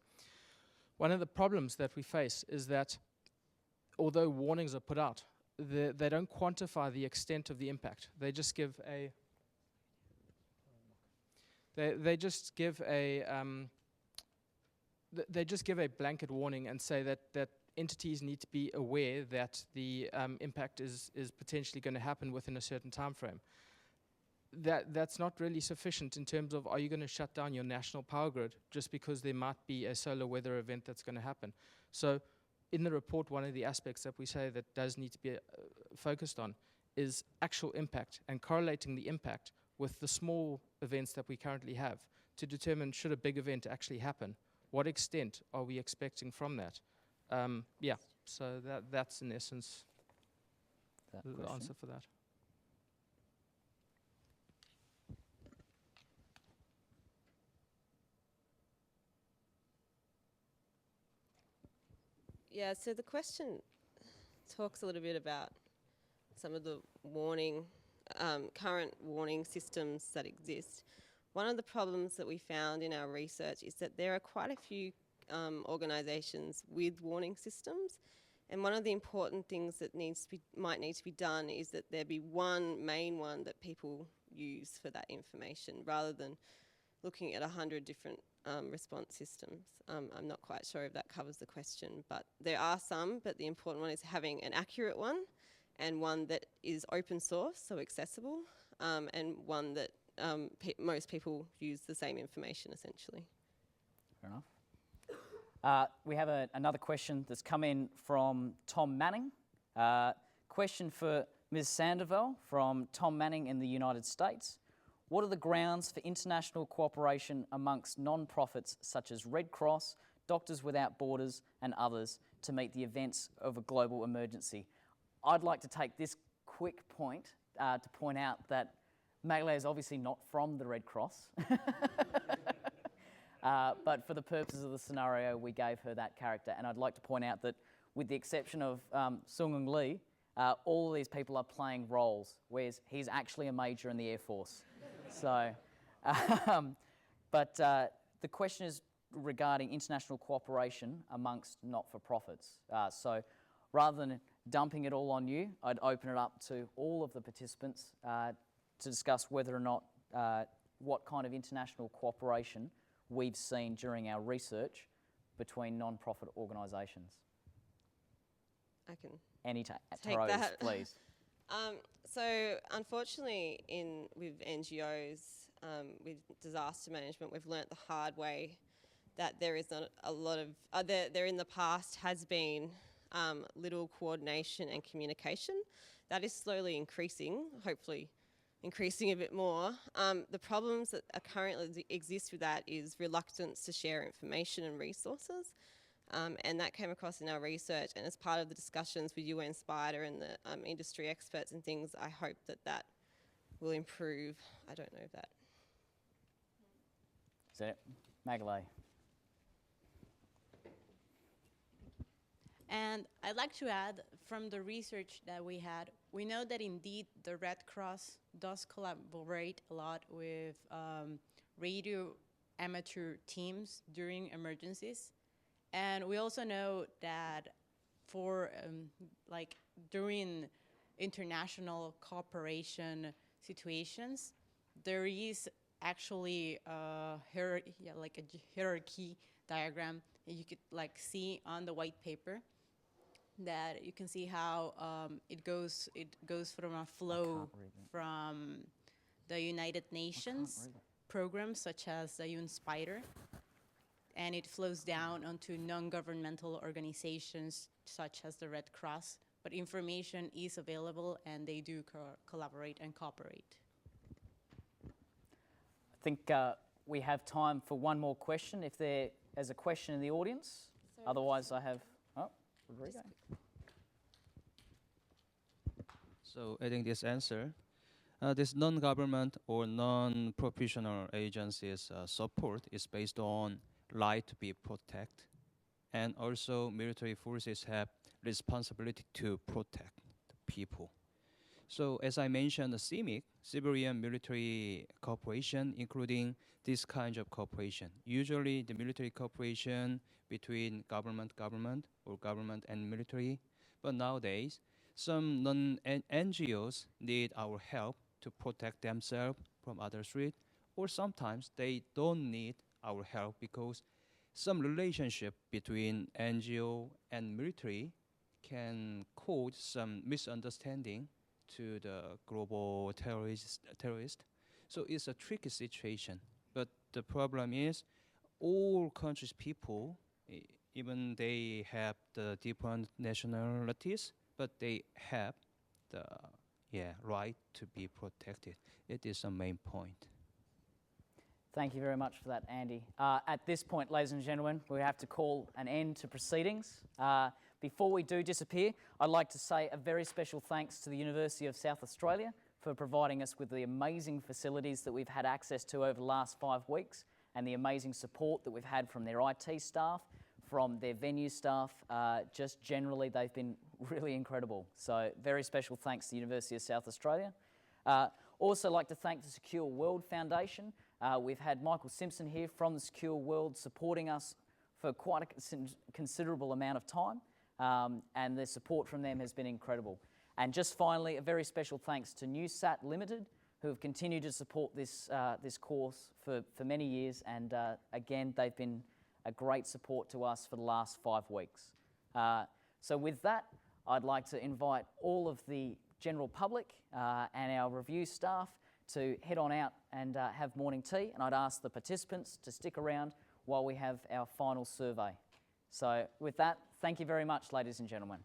One of the problems that we face is that although warnings are put out, they don't quantify the extent of the impact. They just give a blanket warning and say that entities need to be aware that the impact is potentially going to happen within a certain time frame. That's not really sufficient in terms of, are you going to shut down your national power grid just because there might be a solar weather event that's going to happen? So in the report, one of the aspects that we say that does need to be focused on is actual impact and correlating the impact with the small events that we currently have to determine, should a big event actually happen, what extent are we expecting from that? Yeah, so that's in essence the answer for that. Yeah, so the question talks a little bit about some of the current warning systems that exist. One of the problems that we found in our research is that there are quite a few organisations with warning systems, and one of the important things that might need to be done is that there be one main one that people use for that information, rather than looking at 100 different response systems. I'm not quite sure if that covers the question, but there are some, but the important one is having an accurate one, and one that is open source, so accessible, and one that most people use the same information essentially. Fair enough. We have another question that's come in from Tom Manning. Question for Ms. Sandoval from Tom Manning in the United States. What are the grounds for international cooperation amongst non-profits such as Red Cross, Doctors Without Borders and others to meet the events of a global emergency? I'd like to take this quick point to point out that Magle is obviously not from the Red Cross, but for the purposes of the scenario, we gave her that character. And I'd like to point out that with the exception of Sung Lee, all of these people are playing roles, whereas he's actually a major in the Air Force. So, but the question is regarding international cooperation amongst not-for-profits. So rather than dumping it all on you, I'd open it up to all of the participants to discuss whether or not what kind of international cooperation we've seen during our research between non-profit organisations. I can Any take Taros, that. please. So unfortunately with NGOs, with disaster management, we've learnt the hard way that there is not a lot of, there in the past has been little coordination and communication. That is slowly increasing, hopefully increasing a bit more. The problems that are currently exist with that is reluctance to share information and resources. And that came across in our research, and as part of the discussions with UN Spider and the industry experts and things, I hope that will improve. I don't know if that. Is that it? Magalay. And I'd like to add, from the research that we had, we know that indeed the Red Cross does collaborate a lot with radio amateur teams during emergencies. And we also know that for during international cooperation situations, there is actually a hierarchy diagram that you could see on the white paper. That you can see how it goes from a flow from the United Nations programs such as the UN Spider, and it flows down onto non-governmental organizations such as the Red Cross. But information is available, and they do collaborate and cooperate. I think we have time for one more question if there is a question in the audience. Sorry. Otherwise, I have... Oh, Rodrigo. So adding this answer, this non-government or non-professional agencies support is based on right to be protected, and also military forces have responsibility to protect the people. So as I mentioned, the CMIC, Civilian Military Cooperation, including this kind of cooperation. Usually the military cooperation between government or government and military, but nowadays some non-NGOs need our help to protect themselves from other threats, or sometimes they don't need our help because some relationship between NGO and military can cause some misunderstanding to the global terrorist. So it's a tricky situation. But the problem is all countries' people, even they have the different nationalities, but they have the right to be protected. It is a main point. Thank you very much for that, Andy. At this point, ladies and gentlemen, we have to call an end to proceedings. Before we do disappear, I'd like to say a very special thanks to the University of South Australia for providing us with the amazing facilities that we've had access to over the last 5 weeks, and the amazing support that we've had from their IT staff, from their venue staff. Just generally, they've been really incredible. So very special thanks to the University of South Australia. Also like to thank the Secure World Foundation. We've had Michael Simpson here from the Secure World supporting us for quite a considerable amount of time, and the support from them has been incredible. And just finally, a very special thanks to NewSat Limited, who have continued to support this, this course for many years, and again, they've been a great support to us for the last 5 weeks. So with that, I'd like to invite all of the general public and our review staff to head on out and have morning tea, and I'd ask the participants to stick around while we have our final survey. So with that, thank you very much, ladies and gentlemen.